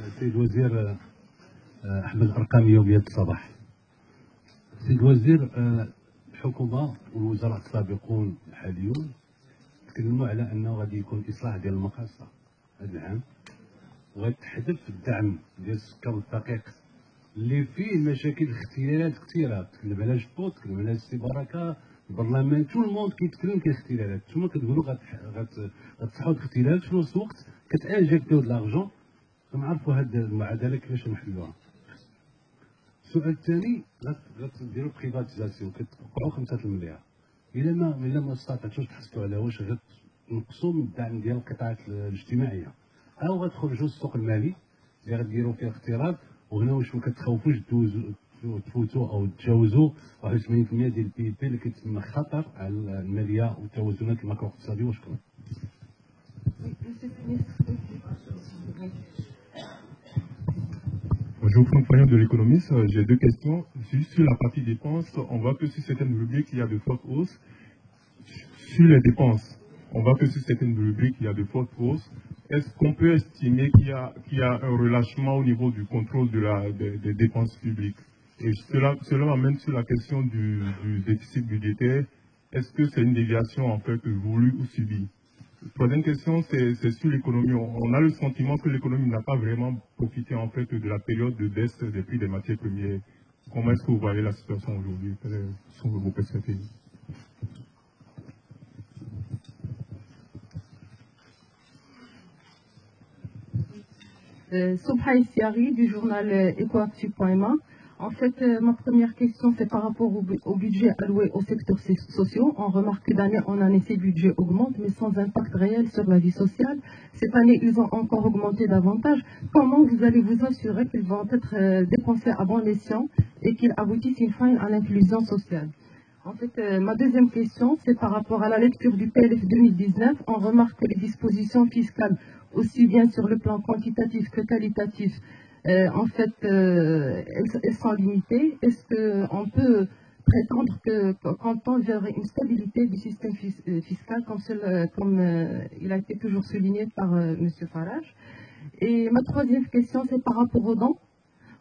السيد الوزير احمد ارقامي يوميات الصباح. السيد الوزير، الحكومه والوزراء السابقون الحاليون تكلموا على انه غادي يكون اصلاح ديال المقاصه هذا العام، وغتحذف الدعم ديال السكر والدقيق اللي فيه مشاكل اختلالات كثيره. تكلم على جبوت، تكلم على السي بركه، البرلمان، تو الموند كيتكلم كاختلالات. نتوما كتقولوا غتصحوا الاختلال، في نفس الوقت كتانجكتيو د لارجون. نعرفوا هاد المعادله كيفاش نحلوها. السؤال الثاني، غتديروا بريفاتيزاسيون كتوقعوا 5 المليار، الا ما استطعتوش تحصلوا على واش غتنقصوا من الدعم ديال القطاعات الاجتماعيه، او غتخرجوا السوق المالي اللي غديروا فيه اختراق، وهنا واش ما كتخوفوش تفوتوا او تجاوزوا 81% ديال البي بي اللي كتسمى خطر على الماليه والتوازنات الماكرو اقتصاديه. وشكرا. Bonjour, Franck Fayon de l'économiste. J'ai deux questions. Sur la partie dépenses, on voit que sur certaines rubriques, il y a de fortes hausses. Sur les dépenses, on voit que sur certaines rubriques, il y a de fortes hausses. Est-ce qu'on peut estimer qu'il y a un relâchement au niveau du contrôle des dépenses publiques? Et cela m'amène sur la question du déficit budgétaire. Est-ce que c'est une déviation en fait voulue ou subie? Troisième question, c'est sur l'économie. On a le sentiment que l'économie n'a pas vraiment profité en fait de la période de baisse des prix des matières premières. Comment est-ce que vous voyez la situation aujourd'hui? Quelles sont vos perspectives? Sobha Siari du journal Ecoactu.ma. En fait, ma première question, c'est par rapport au budget alloué aux secteurs sociaux. On remarque que d'année en année, ces budgets augmentent, mais sans impact réel sur la vie sociale. Cette année, ils ont encore augmenté davantage. Comment vous allez vous assurer qu'ils vont être dépensés à bon escient et qu'ils aboutissent in fine à l'inclusion sociale? En fait, ma deuxième question, c'est par rapport à la lecture du PLF 2019. On remarque que les dispositions fiscales, aussi bien sur le plan quantitatif que qualitatif, en fait, elles sont limitées. Est-ce qu'on peut prétendre qu'on tend vers une stabilité du système fiscal comme il a été toujours souligné par M. Farage? Et ma troisième question, c'est par rapport aux dons,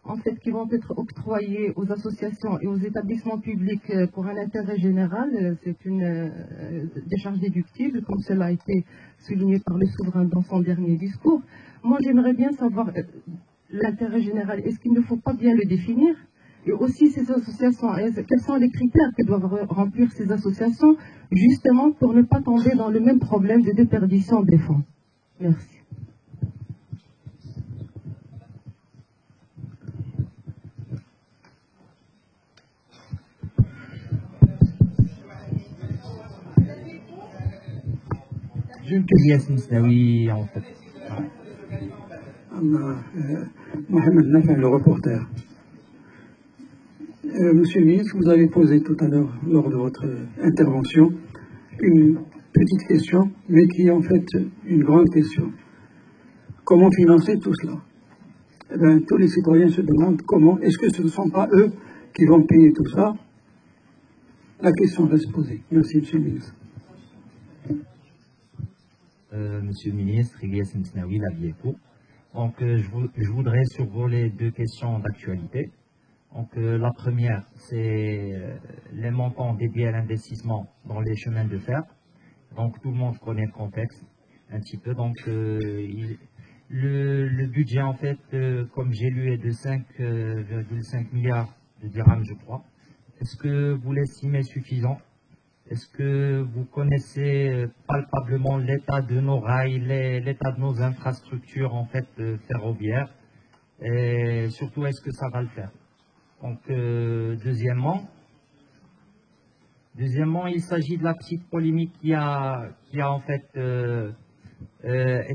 en fait, qui vont être octroyés aux associations et aux établissements publics pour un intérêt général. C'est une décharge déductible, comme cela a été souligné par le souverain dans son dernier discours. Moi, j'aimerais bien savoir l'intérêt général. Est-ce qu'il ne faut pas bien le définir? Et aussi, ces associations, quels sont les critères que doivent remplir ces associations, justement pour ne pas tomber dans le même problème de déperdition des fonds? Merci. إلياس مسناوي en fait. Mohamed Nafin, le reporter. Monsieur le ministre, vous avez posé tout à l'heure, lors de votre intervention, une petite question, mais qui est en fait une grande question. Comment financer tout cela? Eh bien, tous les citoyens se demandent comment. Est-ce que ce ne sont pas eux qui vont payer tout ça? La question reste posée. Merci, monsieur le ministre. Monsieur le ministre, Ilyas Msnaoui, la Vieco. Donc, je voudrais survoler deux questions d'actualité. Donc, la première, c'est les montants dédiés à l'investissement dans les chemins de fer. Donc, tout le monde connaît le contexte un petit peu. Donc, le budget, en fait, comme j'ai lu, est de 5,5 milliards de dirhams, je crois. Est-ce que vous l'estimez suffisant? Est-ce que vous connaissez palpablement l'état de nos rails, l'état de nos infrastructures en fait ferroviaires, et surtout est-ce que ça va le faire? Donc deuxièmement, il s'agit de la petite polémique qui a en fait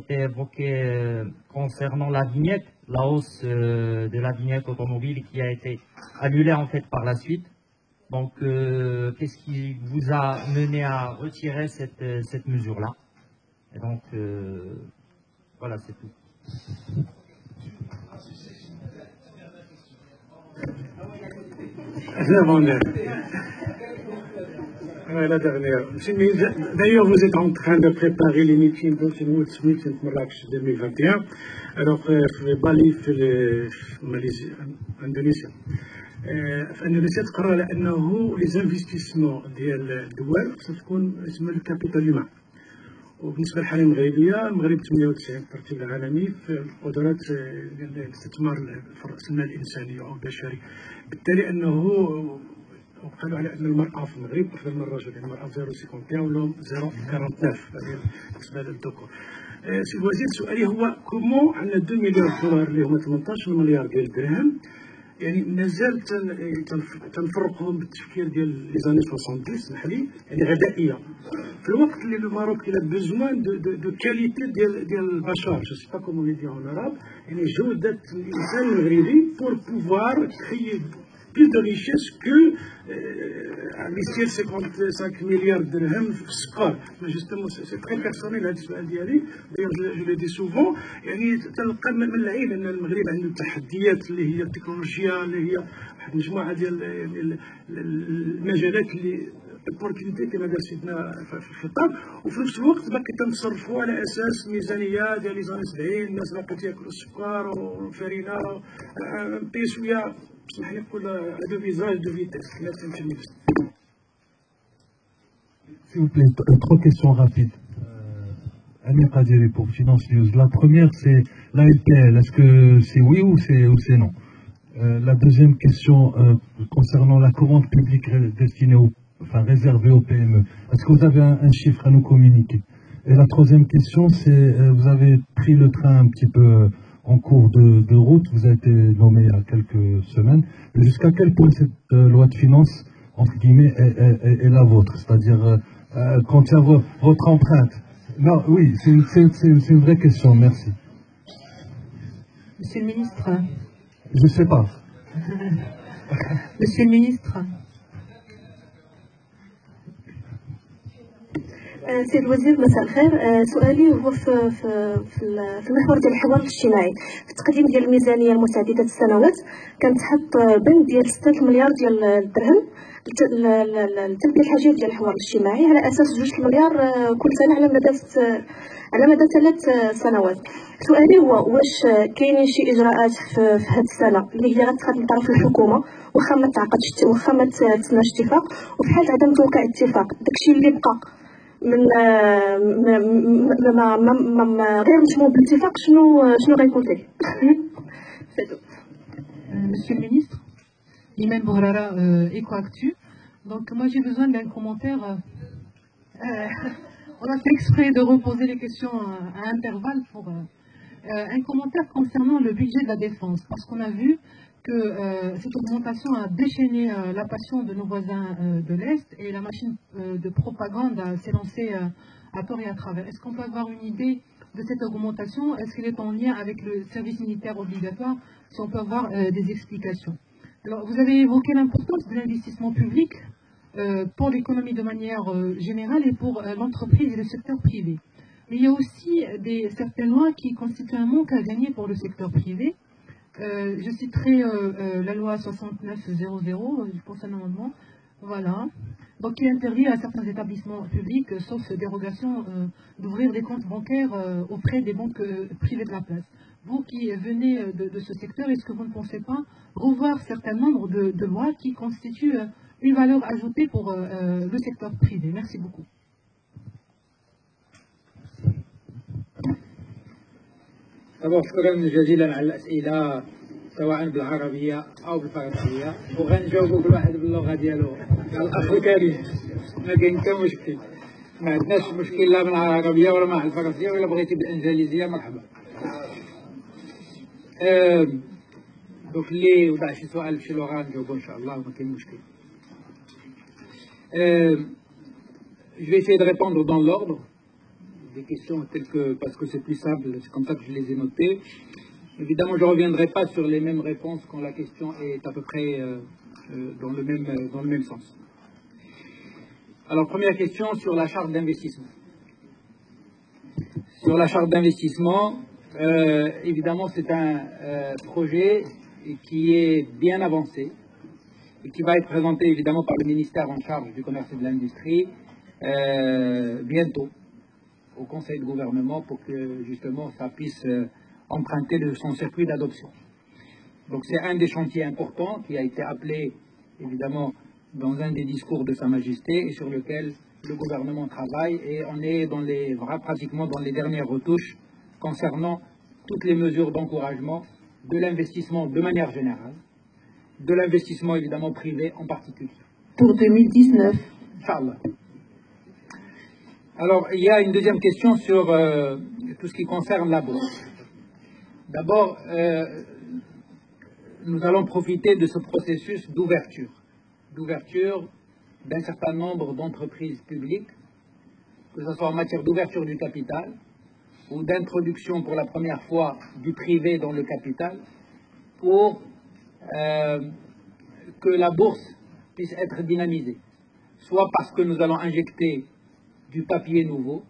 été évoquée concernant la vignette, la hausse de la vignette automobile qui a été annulée en fait par la suite. Donc, qu'est-ce qui vous a mené à retirer cette mesure-là? Et donc, voilà, c'est tout. La dernière. D'ailleurs, vous êtes en train de préparer les meetings de Marrakech 2021. Alors, في بالي في ماليزيا اندونيسيا. في اندونيسيا تقرر على انه لي زانفستيسمون ديال الدول خصها تكون اسمها الكابيتال هيومان. وبالنسبه للحاله المغربيه، المغرب 98 في الترتيب العالمي في القدرات ديال الاستثمار في راس المال الانساني او البشري. بالتالي انه وقالوا على ان المراه في المغرب افضل من الرجل، يعني المراه 0.51 ولا 0.49 بالنسبه للذكور. سي الوزير، سؤالي هو كومون عندنا 2 مليار دولار اللي هما 18 مليار ديال الدرهم، يعني مازال تنفرقهم بالتفكير ديال لي زاني 70 اسمح لي، يعني غذائيه، في الوقت اللي الماروك الى بيزوان دو كاليتي ديال البشر، جو سي با كومون لي دي اون عرب، يعني جوده الانسان المغربي بور بوفوار كريي plus de richesse que investir 55 milliards de dirhams في السكر. Justement, c'est très personnel هذا السؤال ديالي. D'ailleurs, je le dis souvent. يعني تلقى من العين ان المغرب عنده تحديات اللي هي التكنولوجيا، اللي هي واحد المجموعه ديال المجالات اللي opportunité كما قال سيدنا في الخطاب، وفي نفس الوقت باقي تنتصرفوا على اساس ميزانيه ديال لي زاني 70 الناس باقي تاكلوا السكر والفرينه بي شويه سمح لي نقول دو فيزاج دو فيتيس كما تمشي النفس. S'il vous plaît, trois questions rapides. Amir Kadiri pour Finance News. La première, c'est la LPL. Est-ce que c'est oui ou c'est non? La deuxième question concernant la commande publique destinée réservée aux PME. Est-ce que vous avez un chiffre à nous communiquer? Et la troisième question, c'est vous avez pris le train un petit peu en cours de route. Vous avez été nommé il y a quelques semaines. Jusqu'à quel point cette loi de finances, entre guillemets, est la vôtre? C'est-à-dire, quand il y a votre empreinte. Non, oui, c'est une vraie question. Merci. Monsieur le ministre. Je ne sais pas. Monsieur le ministre. سيد الوزير مساء الخير. سؤالي هو في المحور ديال الحوار الاجتماعي. في التقديم ديال الميزانيه لمتعدده السنوات كان تحط بند ديال 6 مليار ديال الدرهم لتلبيه الحاجات ديال الحوار الاجتماعي على اساس 2 مليار كل سنه على مدى 3 سنوات. سؤالي هو واش كاينين شي اجراءات في هذه السنه اللي هي غتخاد من طرف الحكومه واخا ما تعقدش واخا ما تسناش اتفاق، وفي حال عدم توقيع اتفاق داكشي اللي بقى من غير مجموع بالاتفاق شنو غيكون فيه؟ Monsieur le ministre, Imen Bourara, Ecoactu. Donc moi j'ai besoin d'un commentaire. On a fait exprès de reposer les questions à intervalles pour un commentaire concernant le budget de la défense, parce qu'on a vu que cette augmentation a déchaîné la passion de nos voisins de l'Est et la machine de propagande s'est lancée à tort et à travers. Est-ce qu'on peut avoir une idée de cette augmentation? Est-ce qu'elle est en lien avec le service militaire obligatoire? Si on peut avoir des explications. Alors, vous avez évoqué l'importance de l'investissement public pour l'économie de manière générale et pour l'entreprise et le secteur privé. Mais il y a aussi certaines lois qui constituent un manque à gagner pour le secteur privé. Je citerai la loi 6900, je pense à un amendement, voilà, donc qui interdit à certains établissements publics, sauf dérogation, d'ouvrir des comptes bancaires auprès des banques privées de la place. Vous qui venez de ce secteur, est-ce que vous ne pensez pas revoir certains nombres de lois qui constituent une valeur ajoutée pour le secteur privé? Merci beaucoup. طبعا شكرا جزيلا على الأسئلة سواء بالعربية أو بالفرنسية، وغنجاوبوا كل واحد باللغة ديالو. الأخ كريم ما كاين حتى مشكل، ما عندناش مشكل لا بالعربية ولا مع الفرنسية، ولا بغيتي بالإنجليزية مرحبا. دونك اللي وضع شي سؤال بشي لغة نجاوبو إن شاء الله وما كاين مشكل. Je vais essayer de répondre dans l'ordre des questions telles que, parce que c'est plus simple, c'est comme ça que je les ai notées. Évidemment, je ne reviendrai pas sur les mêmes réponses quand la question est à peu près dans le même sens. Alors, première question sur la charte d'investissement. Sur la charte d'investissement, évidemment, c'est un projet qui est bien avancé et qui va être présenté évidemment par le ministère en charge du commerce et de l'industrie bientôt au Conseil de gouvernement pour que justement ça puisse emprunter son circuit d'adoption. Donc c'est un des chantiers importants qui a été appelé évidemment dans un des discours de Sa Majesté et sur lequel le gouvernement travaille, et on est pratiquement dans les dernières retouches concernant toutes les mesures d'encouragement de l'investissement de manière générale, de l'investissement évidemment privé en particulier. Pour 2019. Inch'Allah. Alors, il y a une deuxième question sur tout ce qui concerne la bourse. D'abord, nous allons profiter de ce processus d'ouverture d'un certain nombre d'entreprises publiques, que ce soit en matière d'ouverture du capital ou d'introduction pour la première fois du privé dans le capital, pour que la bourse puisse être dynamisée, soit parce que nous allons injecter du papier nouveau,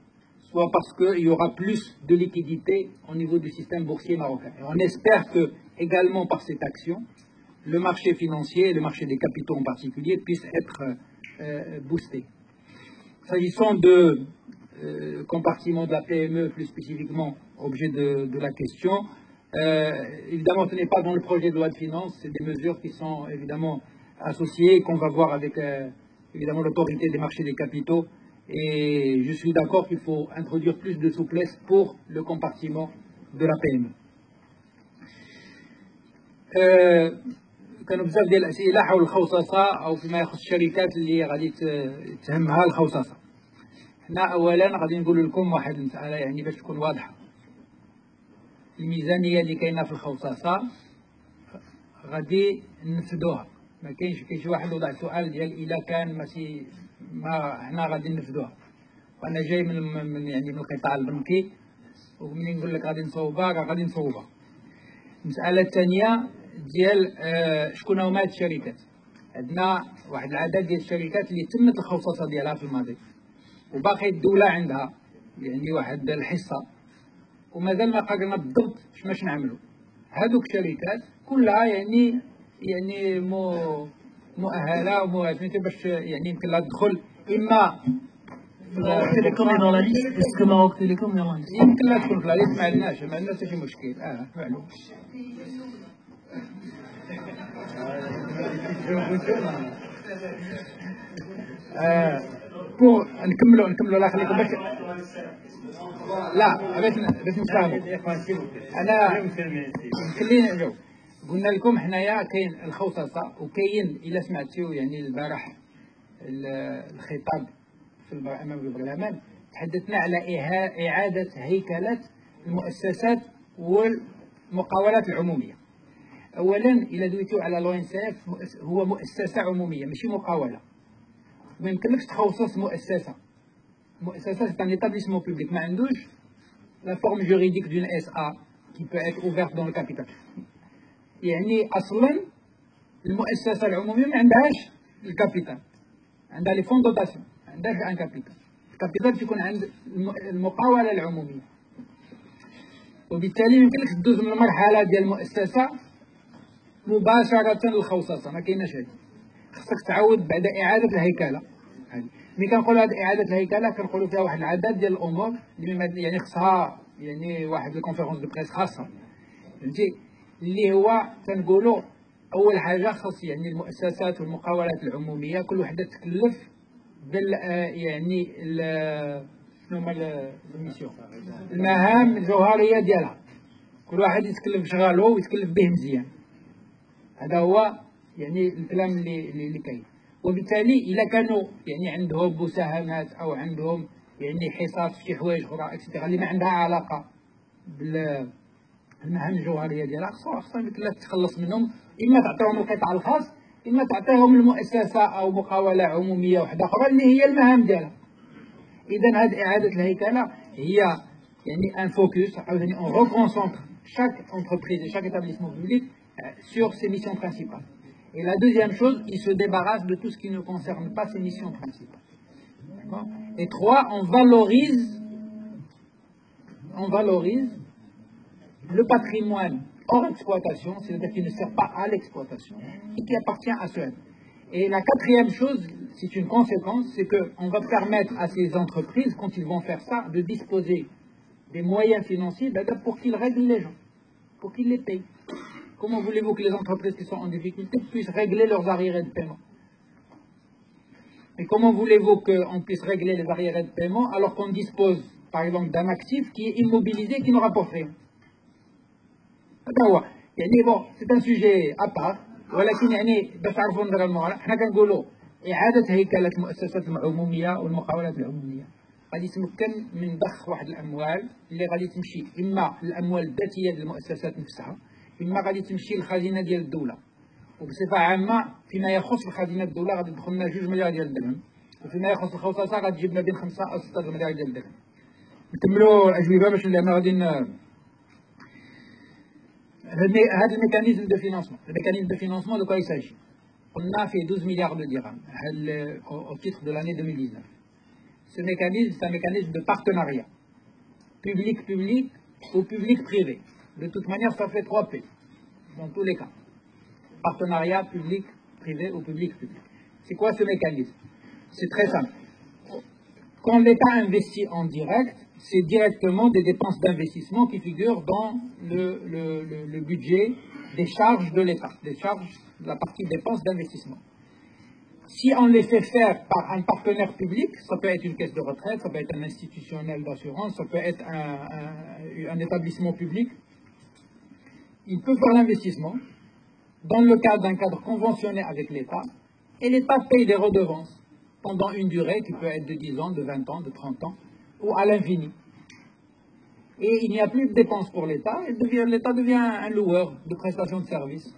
soit parce qu'il y aura plus de liquidités au niveau du système boursier marocain. Et on espère que, également par cette action, le marché financier, le marché des capitaux en particulier, puisse être boosté. S'agissant de compartiment de la PME, plus spécifiquement, objet de la question, évidemment, ce n'est pas dans le projet de loi de finances, c'est des mesures qui sont évidemment associées et qu'on va voir avec évidemment l'autorité des marchés des capitaux. Et je suis d'accord qu'il faut introduire plus de souplesse pour le compartiment de la PME. كانوا بزاف ديال الاسئله حول الخوصصه او فيما يخص الشركات اللي غادي تهمها الخوصصه. حنا اولا غادي نقول لكم واحد المساله يعني باش تكون واضحه. الميزانيه اللي كاينه في الخوصصه غادي ننفذوها. ما كاينش واحد وضع سؤال ديال الا كان ماشي ما حنا غادي ننفذوها. وانا جاي من يعني من القطاع البنكي ومنين نقول لك غادي نصوبها غادي نصوبها. المساله الثانيه ديال شكون هما هاد الشركات. عندنا واحد العدد ديال الشركات اللي تمت الخصوصه ديالها في الماضي وباقي الدوله عندها يعني واحد الحصه ومازال ما قادرنا بالضبط باش نعملوا. هادوك الشركات كلها يعني مؤهله ومؤهله باش يعني يمكن لها تدخل اما Maroc Télécom est dans la liste. Est-ce que Maroc Télécom est dans la liste? يمكن لا تدخل في لا ليست. ما عندناش شي مشكل. معلوم. نكملوا لا خليكم باش لا باش نفهموا. انا خلينا نجاوب. قلنا لكم حنايا كاين الخوصصه وكاين الا سمعتوا يعني البارح الخطاب امام البرلمان تحدثنا على اعاده هيكله المؤسسات والمقاولات العموميه. اولا الا دويتوا على لو ان سي اف هو مؤسسه عموميه ماشي مقاوله. ما يمكنلكش تخصص مؤسسه c'est un établissement public ما عندوش la forme juridique d'une SA qui peut être ouverte dans le capital. يعني اصلا المؤسسه العموميه ما عندهاش الكابيتال، عندها لي فون دوتاسيون، ما عندهاش ان كابيتال. الكابيتال تيكون عند المقاوله العموميه، وبالتالي يمكنلك تدوز من المرحله ديال المؤسسه مباشره للخوصصه. ما كايناش هادي، خصك تعاود بعد اعاده الهيكله. ملي كنقولوا هاد اعاده الهيكله كنقولوا فيها واحد العدد ديال الامور اللي يعني خصها يعني واحد الكونفيرونس دو بريس خاصه، فهمتي، اللي هو كنقولوا اول حاجه خص يعني المؤسسات والمقاولات العموميه كل وحده تكلف بال يعني شنو هما الميسيون المهام الجوهريه ديالها، كل واحد يتكلف بشغالو ويتكلف به مزيان. هذا هو يعني الكلام اللي كاين. وبالتالي الا كانوا يعني عندهم مساهمات او عندهم يعني حصص في شي حوايج اخرى اكسترا اللي ما عندها علاقه بالمهام الجوهريه ديالها خصها يمكن لك تخلص منهم، اما تعطيهم القطاع الخاص اما تعطيهم المؤسسه او مقاوله عموميه واحده اخرى اللي هي المهام ديالها. اذا هذه اعاده الهيكله هي يعني ان فوكس عاوتاني اون ريكونسونتر chaque entreprise et chaque établissement public sur ses missions principales. Et la deuxième chose, il se débarrasse de tout ce qui ne concerne pas ses missions principales. Et trois, on valorise le patrimoine hors exploitation, c'est-à-dire qui ne sert pas à l'exploitation et qui appartient à ceux. Et la quatrième chose, c'est une conséquence, c'est qu'on va permettre à ces entreprises, quand ils vont faire ça, de disposer des moyens financiers pour qu'ils règlent les gens, pour qu'ils les payent. Comment voulez-vous que les entreprises qui sont en difficulté puissent régler leurs arriérés de paiement? Et comment voulez-vous qu'on puisse régler les arriérés de paiement alors qu'on dispose, par exemple, d'un actif qui est immobilisé et qui ne rapporte rien? Bon, c'est un sujet à part, ولكن يعني باش تعرفوا نظرة المغالطة، حنا كنقولوا إعادة هيكلة المؤسسات العمومية والمقاولات العمومية غادي يتمكن من ضخ واحد الأموال اللي غادي تمشي إما الأموال الذاتية ديال المؤسسات نفسها، إما غادي تمشي للخزينة ديال الدولة. وبصفة عامة فيما يخص الخزينة الدولة غادي تدخل لنا 2 مليار ديال الدرهم، وفيما يخص الخصاصة غادي تجيب ما بين 5 أو 6 مليار ديال الدرهم. نكملوا الأجوبة باش لأن غادي هذا الميكانيزم دو فينانسمون. الميكانيزم دو فينانسمون de quoi il s'agit. On a fait 12 milliards de dirhams au titre de l'année 2019. Ce mécanisme, c'est un mécanisme de partenariat. Public-public ou public-privé. De toute manière, ça fait 3 P, dans tous les cas. Partenariat public-privé ou public-public. C'est quoi ce mécanisme? C'est très simple. Quand l'État investit en direct, c'est directement des dépenses d'investissement qui figurent dans le budget des charges de l'État, des charges de la partie dépenses d'investissement. Si on les fait faire par un partenaire public, ça peut être une caisse de retraite, ça peut être un institutionnel d'assurance, ça peut être un établissement public, il peut faire l'investissement dans le cadre d'un cadre conventionné avec l'État, et l'État paye des redevances pendant une durée qui peut être de 10 ans, de 20 ans, de 30 ans, ou à l'infini. Et il n'y a plus de dépenses pour l'État, l'État devient un loueur de prestations de services.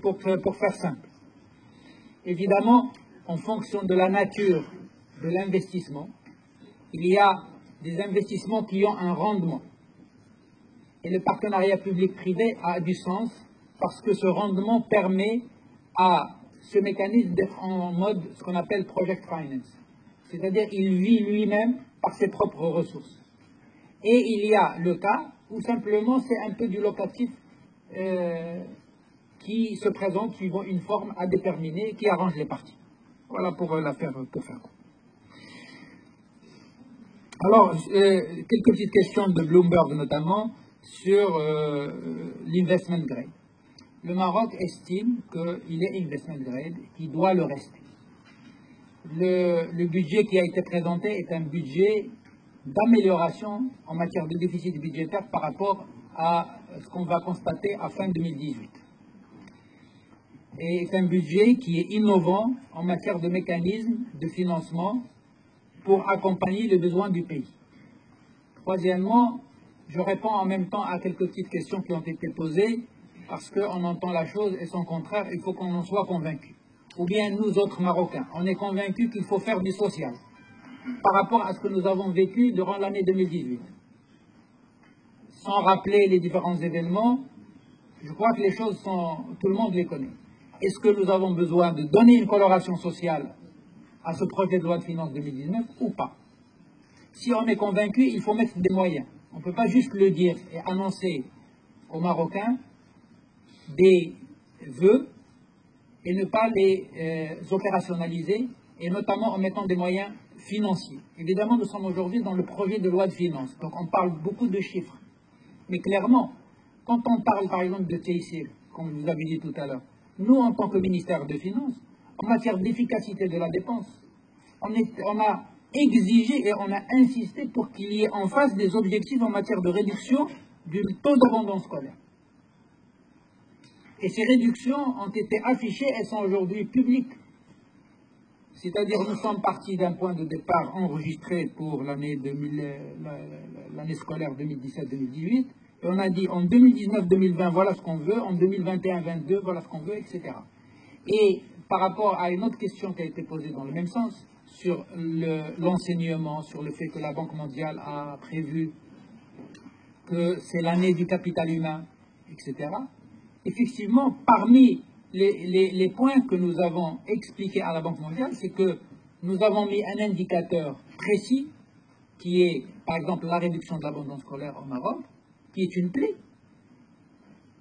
Pour faire simple. Évidemment, en fonction de la nature de l'investissement, il y a des investissements qui ont un rendement. Et le partenariat public-privé a du sens parce que ce rendement permet à ce mécanisme d'être en mode ce qu'on appelle project finance. C'est-à-dire qu'il vit lui-même par ses propres ressources. Et il y a le cas où simplement c'est un peu du locatif qui se présente suivant une forme à déterminer qui arrange les parties. Voilà pour faire quoi. Alors, quelques petites questions de Bloomberg notamment sur l'investment grade. Le Maroc estime qu'il est investment grade, qu'il doit le rester. Le budget qui a été présenté est un budget d'amélioration en matière de déficit budgétaire par rapport à ce qu'on va constater à fin 2018. Et c'est un budget qui est innovant en matière de mécanismes de financement pour accompagner les besoins du pays. Troisièmement, je réponds en même temps à quelques petites questions qui ont été posées, parce qu'on entend la chose et son contraire, il faut qu'on en soit convaincu. Ou bien nous autres Marocains, on est convaincus qu'il faut faire du social par rapport à ce que nous avons vécu durant l'année 2018. Sans rappeler les différents événements, je crois que les choses tout le monde les connaît. Est-ce que nous avons besoin de donner une coloration sociale à ce projet de loi de finances 2019 ou pas? Si on est convaincu, il faut mettre des moyens. On ne peut pas juste le dire et annoncer aux Marocains des vœux et ne pas les opérationnaliser, et notamment en mettant des moyens financiers. Évidemment, nous sommes aujourd'hui dans le projet de loi de finances, donc on parle beaucoup de chiffres. Mais clairement, quand on parle par exemple de TIC, comme je vous avais dit tout à l'heure, nous, en tant que ministère des Finances, en matière d'efficacité de la dépense, on a exigé et on a insisté pour qu'il y ait en face des objectifs en matière de réduction du taux d'abandon scolaire. Et ces réductions ont été affichées, elles sont aujourd'hui publiques. C'est-à-dire, nous sommes partis d'un point de départ enregistré pour l'année scolaire 2017-2018, et on a dit en 2019-2020, voilà ce qu'on veut, en 2021-2022, voilà ce qu'on veut, etc. Et par rapport à une autre question qui a été posée dans le même sens, sur l'enseignement, sur le fait que la Banque mondiale a prévu que c'est l'année du capital humain, etc. Effectivement, parmi les points que nous avons expliqués à la Banque mondiale, c'est que nous avons mis un indicateur précis, qui est, par exemple, la réduction de l'abandon scolaire au Maroc, qui est une clé.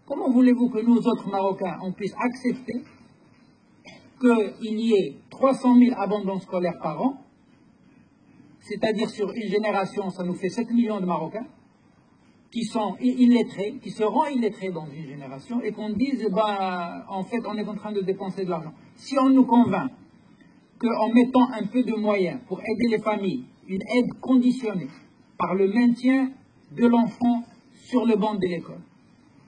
Comment voulez-vous que nous autres Marocains, on puisse accepter qu'il y ait 300 000 abandons scolaires par an, c'est-à-dire sur une génération, ça nous fait 7 millions de Marocains, qui sont illettrés, qui seront illettrés dans une génération, et qu'on dise, en fait, on est en train de dépenser de l'argent. Si on nous convainc qu'en mettant un peu de moyens pour aider les familles, une aide conditionnée par le maintien de l'enfant sur le banc de l'école,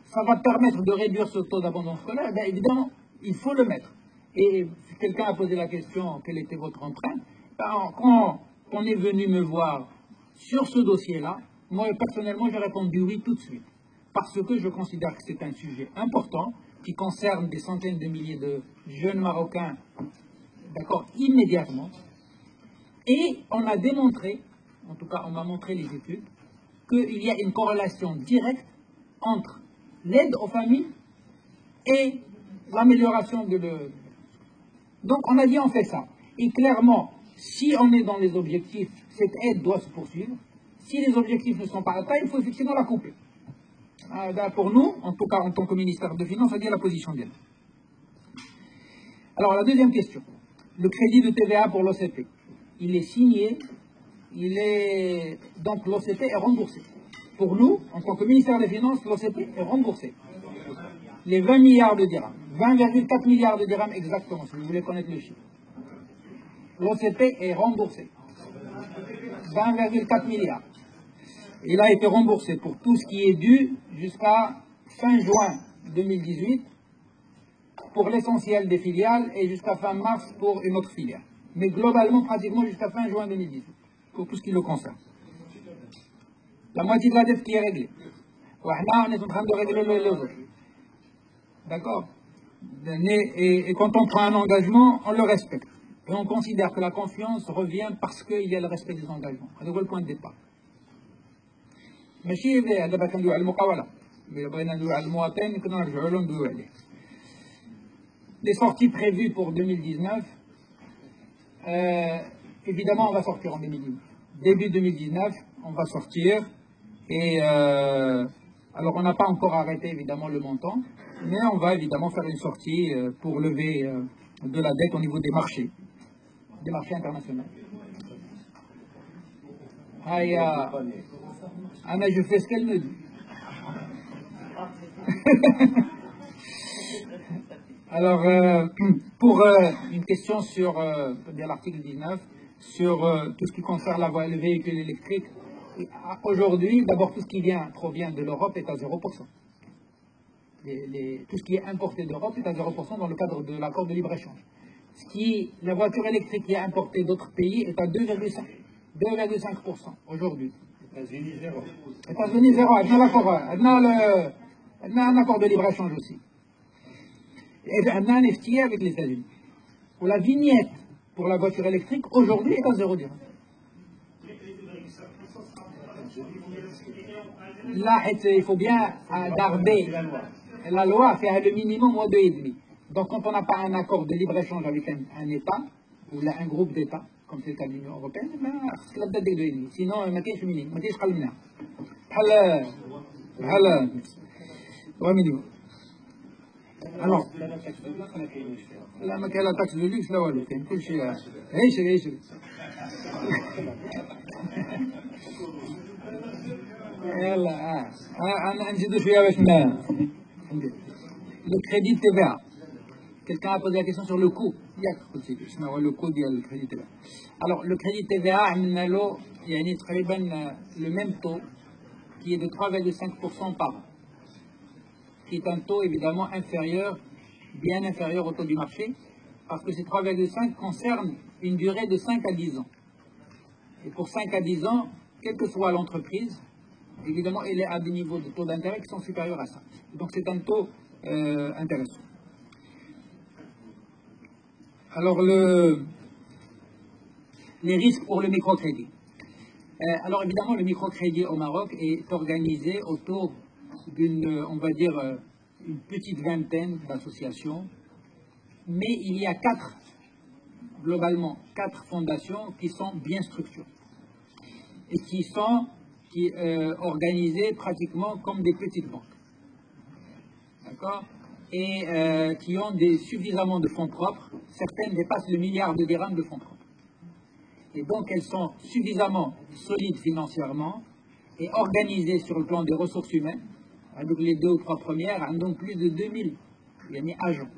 ça va permettre de réduire ce taux d'abandon scolaire, bien évidemment, il faut le mettre. Et quelqu'un a posé la question, quel était votre empreinte? Quand on est venu me voir sur ce dossier-là, moi, personnellement, j'ai répondu oui tout de suite. Parce que je considère que c'est un sujet important qui concerne des centaines de milliers de jeunes Marocains, d'accord, immédiatement. Et on a démontré, en tout cas, on m'a montré les études, qu'il y a une corrélation directe entre l'aide aux familles et l'amélioration de Donc on a dit on fait ça. Et clairement, si on est dans les objectifs, cette aide doit se poursuivre. Si les objectifs ne sont pas atteints, il faut effectivement la couper. Pour nous, en tout cas en tant que ministère de Finances, on dit la position d'elle. Alors la deuxième question, le crédit de TVA pour l'OCP. Il est signé, donc l'OCP est remboursé. Pour nous, en tant que ministère des Finances, l'OCP est remboursé. Les 20 milliards de dirhams, 20,4 milliards de dirhams exactement, si vous voulez connaître le chiffre. L'OCP est remboursé. 20,4 milliards. Il a été remboursé pour tout ce qui est dû jusqu'à fin juin 2018 pour l'essentiel des filiales et jusqu'à fin mars pour une autre filiale. Mais globalement, pratiquement jusqu'à fin juin 2018, pour tout ce qui le concerne. La moitié de la dette qui est réglée. On est en train de régler les autres. D'accord? Et quand on prend un engagement, on le respecte. Et on considère que la confiance revient parce qu'il y a le respect des engagements. C'est le point de départ. ماشي دابا كندويو على المقاولة، إلا بغينا ندويو على المواطن كنا نرجعوا له ندويو عليه. Les sorties prévues pour 2019, évidemment on va sortir en 2019. Début 2019, on va sortir et alors on n'a pas encore arrêté évidemment le montant, mais on va évidemment faire une sortie pour lever de la dette au niveau des marchés internationaux. Anna, je fais ce qu'elle me dit. Alors, pour une question sur l'article 19, sur tout ce qui concerne le véhicule électrique, aujourd'hui, d'abord, tout ce qui provient de l'Europe est à 0%. Tout ce qui est importé d'Europe est à 0% dans le cadre de l'accord de libre-échange. La voiture électrique qui est importée d'autres pays est à 2,5% aujourd'hui. États-Unis, zéro. États-Unis, zéro. On a un accord de libre-échange aussi. Et on a un FTA avec les États-Unis. Pour la vignette pour la voiture électrique, aujourd'hui, est à 0 dirham. Là, il faut bien garder la loi, faire le minimum au 2,5. Donc, quand on n'a pas un accord de libre-échange avec un État, ou un groupe d'États, comme c'est le cas de l'Union européenne, خصك لا تبدا دير 2,5 sinon ما كاينش منين ما كاينش قل منها بحال 3 مليون. Alors لا ما كاين لا تاكس دو لوكس لا والو كاين كلشي عيشري يلا انا نزيدو شويه باش le crédit TVA. Quelqu'un a posé la question sur le coût. Le coût du crédit TVA. Alors, le crédit TVA, il y a le même taux qui est de 3,5% par an. Qui est un taux évidemment inférieur, bien inférieur au taux du marché, parce que ces 3,5 concernent une durée de 5 à 10 ans. Et pour 5 à 10 ans, quelle que soit l'entreprise, évidemment, elle est à des niveaux de taux d'intérêt qui sont supérieurs à ça. Donc, c'est un taux intéressant. Alors, les risques pour le microcrédit. Alors, évidemment, le microcrédit au Maroc est organisé autour d'une, on va dire, une petite vingtaine d'associations, mais il y a globalement 4 fondations qui sont bien structurées et qui sont organisées pratiquement comme des petites banques. D'accord ? Et qui ont suffisamment de fonds propres. Certaines dépassent le milliard de dirhams de fonds propres. Et donc elles sont suffisamment solides financièrement et organisées sur le plan des ressources humaines. Donc les 2 ou 3 premières ont plus de 2000 agents.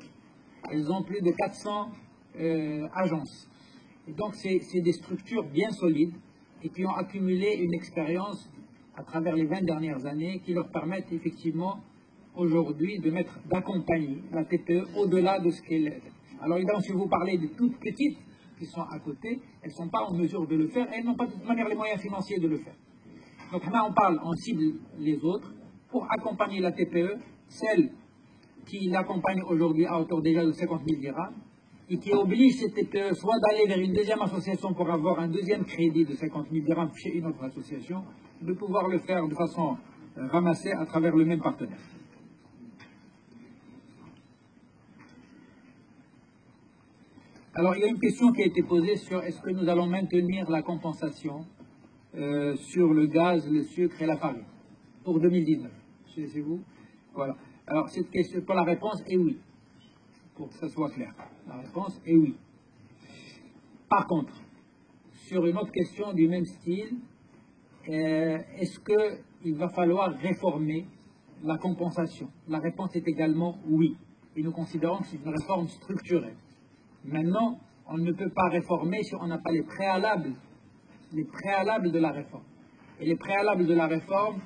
Elles ont plus de 400 agences. Et donc c'est des structures bien solides et qui ont accumulé une expérience à travers les 20 dernières années qui leur permettent effectivement aujourd'hui d'accompagner la TPE au-delà de ce qu'elle est. Alors évidemment, si vous parlez de toutes petites qui sont à côté, elles ne sont pas en mesure de le faire et elles n'ont pas de toute manière les moyens financiers de le faire. Donc là, on cible les autres pour accompagner la TPE, celle qui l'accompagne aujourd'hui à hauteur déjà de 50 000 dirhams et qui oblige cette TPE soit d'aller vers une deuxième association pour avoir un deuxième crédit de 50 000 dirhams chez une autre association, de pouvoir le faire de façon ramassée à travers le même partenaire. Alors, il y a une question qui a été posée sur est-ce que nous allons maintenir la compensation sur le gaz, le sucre et la farine pour 2019. C'est vous? Voilà. Alors, cette question, pour la réponse est oui. Pour que ça soit clair. La réponse est oui. Par contre, sur une autre question du même style, est-ce qu'il va falloir réformer la compensation? La réponse est également oui. Et nous considérons que c'est une réforme structurelle. Maintenant, on ne peut pas réformer si on n'a pas les préalables de la réforme. Et les préalables de la réforme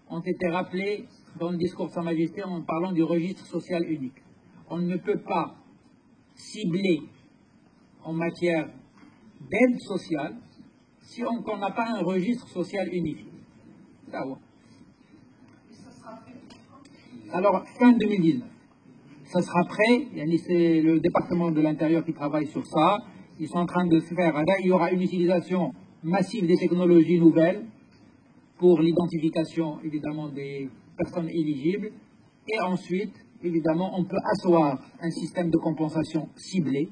ont été rappelés dans le discours de Sa Majesté en parlant du registre social unique. On ne peut pas cibler en matière d'aide sociale si on n'a pas un registre social unifié. Alors, fin 2019. Ça sera prêt, c'est le département de l'Intérieur qui travaille sur ça. Ils sont en train de se faire. Là, il y aura une utilisation massive des technologies nouvelles pour l'identification, évidemment, des personnes éligibles. Et ensuite, évidemment, on peut asseoir un système de compensation ciblé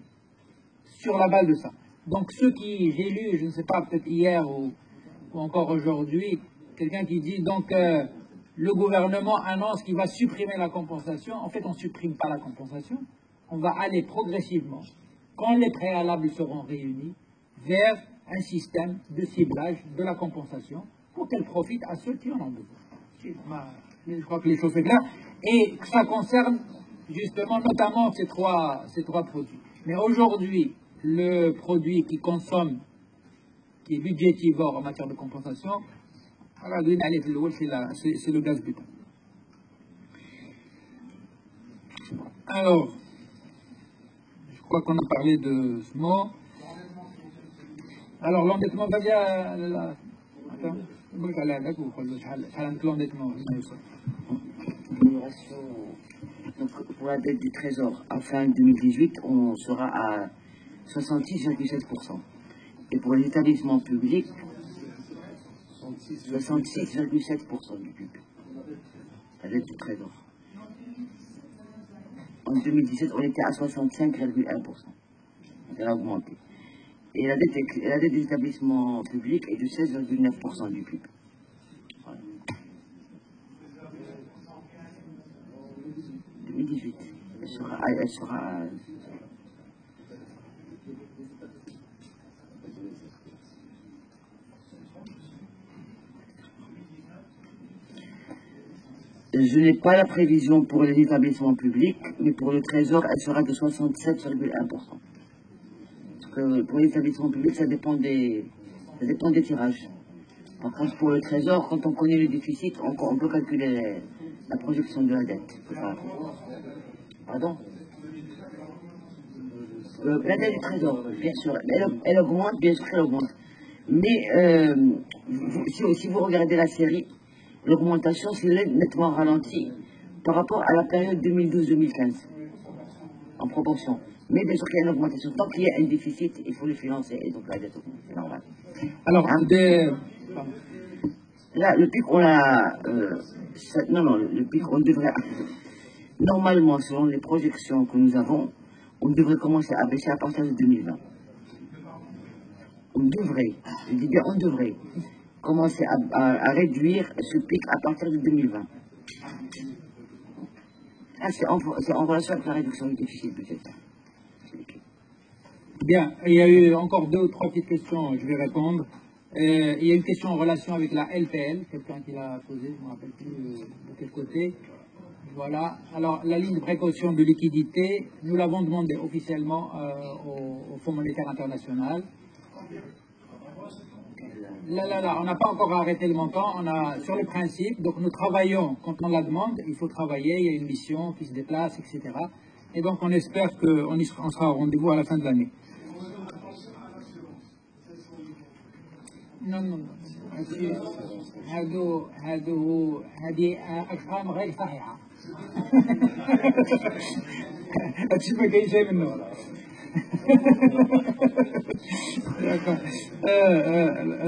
sur la base de ça. Donc, ceux qui, j'ai lu, je ne sais pas, peut-être hier ou encore aujourd'hui, quelqu'un qui dit, donc, le gouvernement annonce qu'il va supprimer la compensation. En fait, on ne supprime pas la compensation. On va aller progressivement, quand les préalables seront réunis, vers un système de ciblage de la compensation pour qu'elle profite à ceux qui en ont besoin. Je crois que les choses sont claires. Et ça concerne justement notamment ces trois produits. Mais aujourd'hui, le produit qui consomme, qui est budgétivore en matière de compensation, c'est le gaz butane. Alors, je crois qu'on a parlé de ce mot. Alors, l'endettement, pour la dette du Trésor, à fin 2018, on sera à 66,7%. Et pour les établissements publics, 66,7% du PIB. La dette du Trésor. En 2017, on était à 65,1%. Elle a augmenté. Et la dette des établissements publics est de 16,9% du PIB. Voilà. 2018, elle sera Je n'ai pas la prévision pour les établissements publics, mais pour le Trésor, elle sera de 67,1%. Parce que pour les établissements publics, ça dépend des tirages. Par contre, pour le Trésor, quand on connaît le déficit, on peut calculer la projection de la dette. Pardon? La dette du Trésor, bien sûr, elle augmente, bien sûr qu'elle augmente. Mais si vous regardez la série, l'augmentation s'est nettement ralentie par rapport à la période 2012-2015, en proportion. Mais bien sûr qu'il y a une augmentation. Tant qu'il y a un déficit, il faut le financer, et donc la dette augmente, c'est normal. Alors, là, le pic, on l'a... le pic, on devrait... Normalement, selon les projections que nous avons, on devrait commencer à baisser à partir de 2020. On devrait, je dis bien on devrait, commencer à réduire ce pic à partir de 2020. C'est en relation avec la réduction du déficit budgétaire. Bien, il y a eu encore 2 ou 3 petites questions, je vais répondre. Il y a une question en relation avec la LPL, quelqu'un qui l'a posée, je ne me rappelle plus de quel côté. Voilà. Alors, la ligne de précaution de liquidité, nous l'avons demandé officiellement au Fonds monétaire international. Là, on n'a pas encore arrêté le montant, on a sur le principe, donc nous travaillons, quand on la demande, il faut travailler, il y a une mission qui se déplace, etc. Et donc on espère qu'on sera au rendez-vous à la fin de l'année. Non. هذه أرقام غير صحيحة. هادشي ما كاين شيء منه.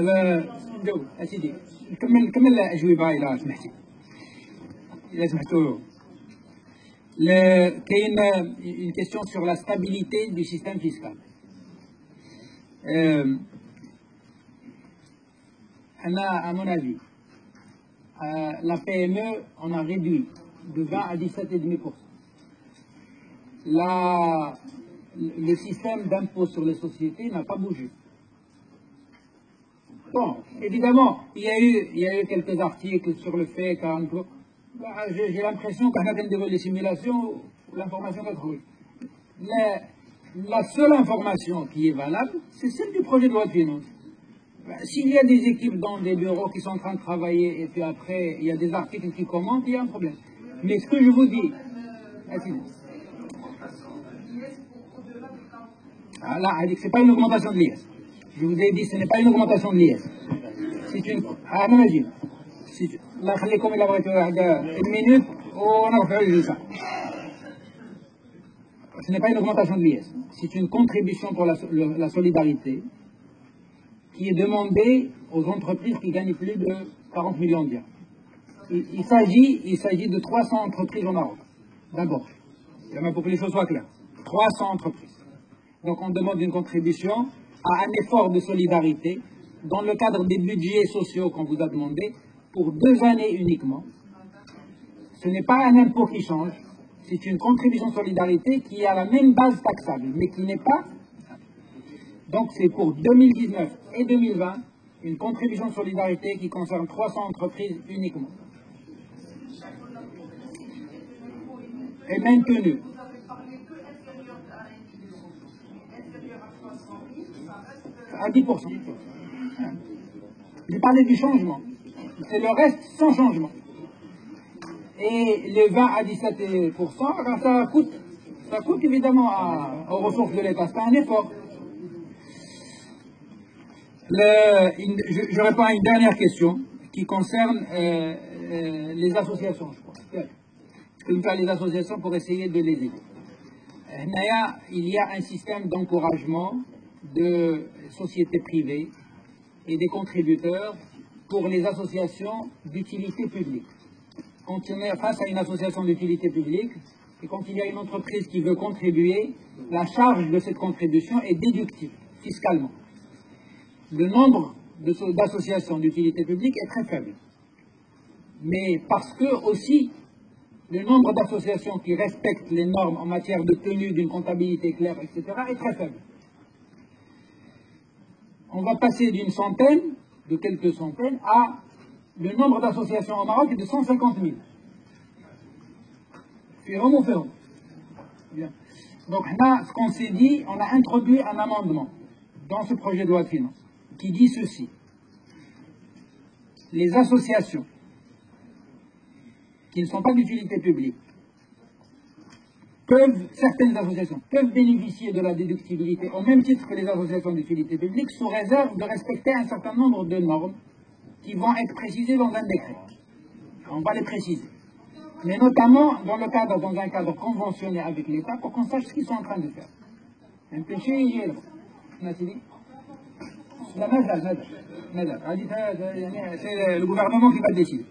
لا ندوب اسيدي نكمل الاجوبه الى سمحتي اذا سمحتوا. كاين une question sur la stabilité du système fiscal. À mon avis, la PME, on a réduit de 20 à 17,5%. Le système d'impôt sur les sociétés n'a pas bougé. Bon, évidemment, il y a eu quelques articles sur le fait qu'en j'ai l'impression qu'on a fait des simulations, l'information va trouver. La seule information qui est valable, c'est celle du projet de loi de finances. S'il y a des équipes dans des bureaux qui sont en train de travailler et puis après il y a des articles qui commentent, il y a un problème. Mais ce que je vous dis, là, c'est pas une augmentation de l'IS. Je vous ai dit, ce n'est pas une augmentation de l'IS. C'est une. À mon avis, là, خليكم إلى بغيتوا une minute ونرفعوا ça. Ce n'est pas une augmentation de l'IS. C'est une contribution pour la solidarité qui est demandée aux entreprises qui gagnent plus de 40 millions de dirhams. Il s'agit de 300 entreprises au Maroc. D'abord, pour que les choses soient claires. 300 entreprises. Donc on demande une contribution à un effort de solidarité dans le cadre des budgets sociaux qu'on vous a demandé pour 2 années uniquement. Ce n'est pas un impôt qui change, c'est une contribution de solidarité qui a la même base taxable, mais qui n'est pas. Donc c'est pour 2019 et 2020, une contribution de solidarité qui concerne 300 entreprises uniquement. Et maintenue. À 10%. J'ai parlé du changement. C'est le reste sans changement. Et les 20 à 17%, ça coûte évidemment aux ressources de l'État. C'est un effort. Je réponds à une dernière question qui concerne les associations, je crois. Ce que nous font les associations pour essayer de les aider. Il y a un système d'encouragement de sociétés privées et des contributeurs pour les associations d'utilité publique. Quand on est face à une association d'utilité publique et quand il y a une entreprise qui veut contribuer, la charge de cette contribution est déductible fiscalement. Le nombre d'associations d'utilité publique est très faible. Mais parce que aussi, le nombre d'associations qui respectent les normes en matière de tenue d'une comptabilité claire, etc., est très faible. On va passer d'une centaine, de quelques centaines, à le nombre d'associations au Maroc est de 150 000. C'est vraiment ferme. Donc là, ce qu'on s'est dit, on a introduit un amendement dans ce projet de loi de finances qui dit ceci. Les associations qui ne sont pas d'utilité publique, certaines associations peuvent bénéficier de la déductibilité au même titre que les associations d'utilité publique sous réserve de respecter un certain nombre de normes qui vont être précisées dans un décret. On va les préciser. Mais notamment dans un cadre conventionné avec l'État pour qu'on sache ce qu'ils sont en train de faire. Un péché, il est là. C'est le gouvernement qui va décider.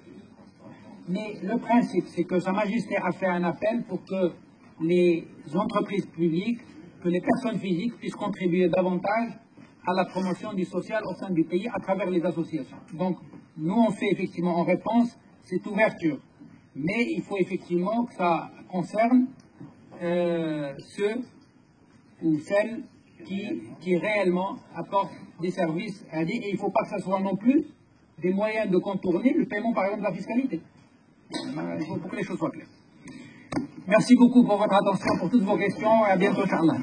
Mais le principe, c'est que Sa Majesté a fait un appel pour que les entreprises publiques, que les personnes physiques puissent contribuer davantage à la promotion du social au sein du pays à travers les associations. Donc, nous, on fait effectivement en réponse cette ouverture. Mais il faut effectivement que ça concerne ceux ou celles qui réellement apportent des services. Et il ne faut pas que ce soit non plus des moyens de contourner le paiement, par exemple, de la fiscalité. Il faut que les choses soient claires. Merci beaucoup pour votre attention, pour toutes vos questions, et à bientôt, Inch'Allah.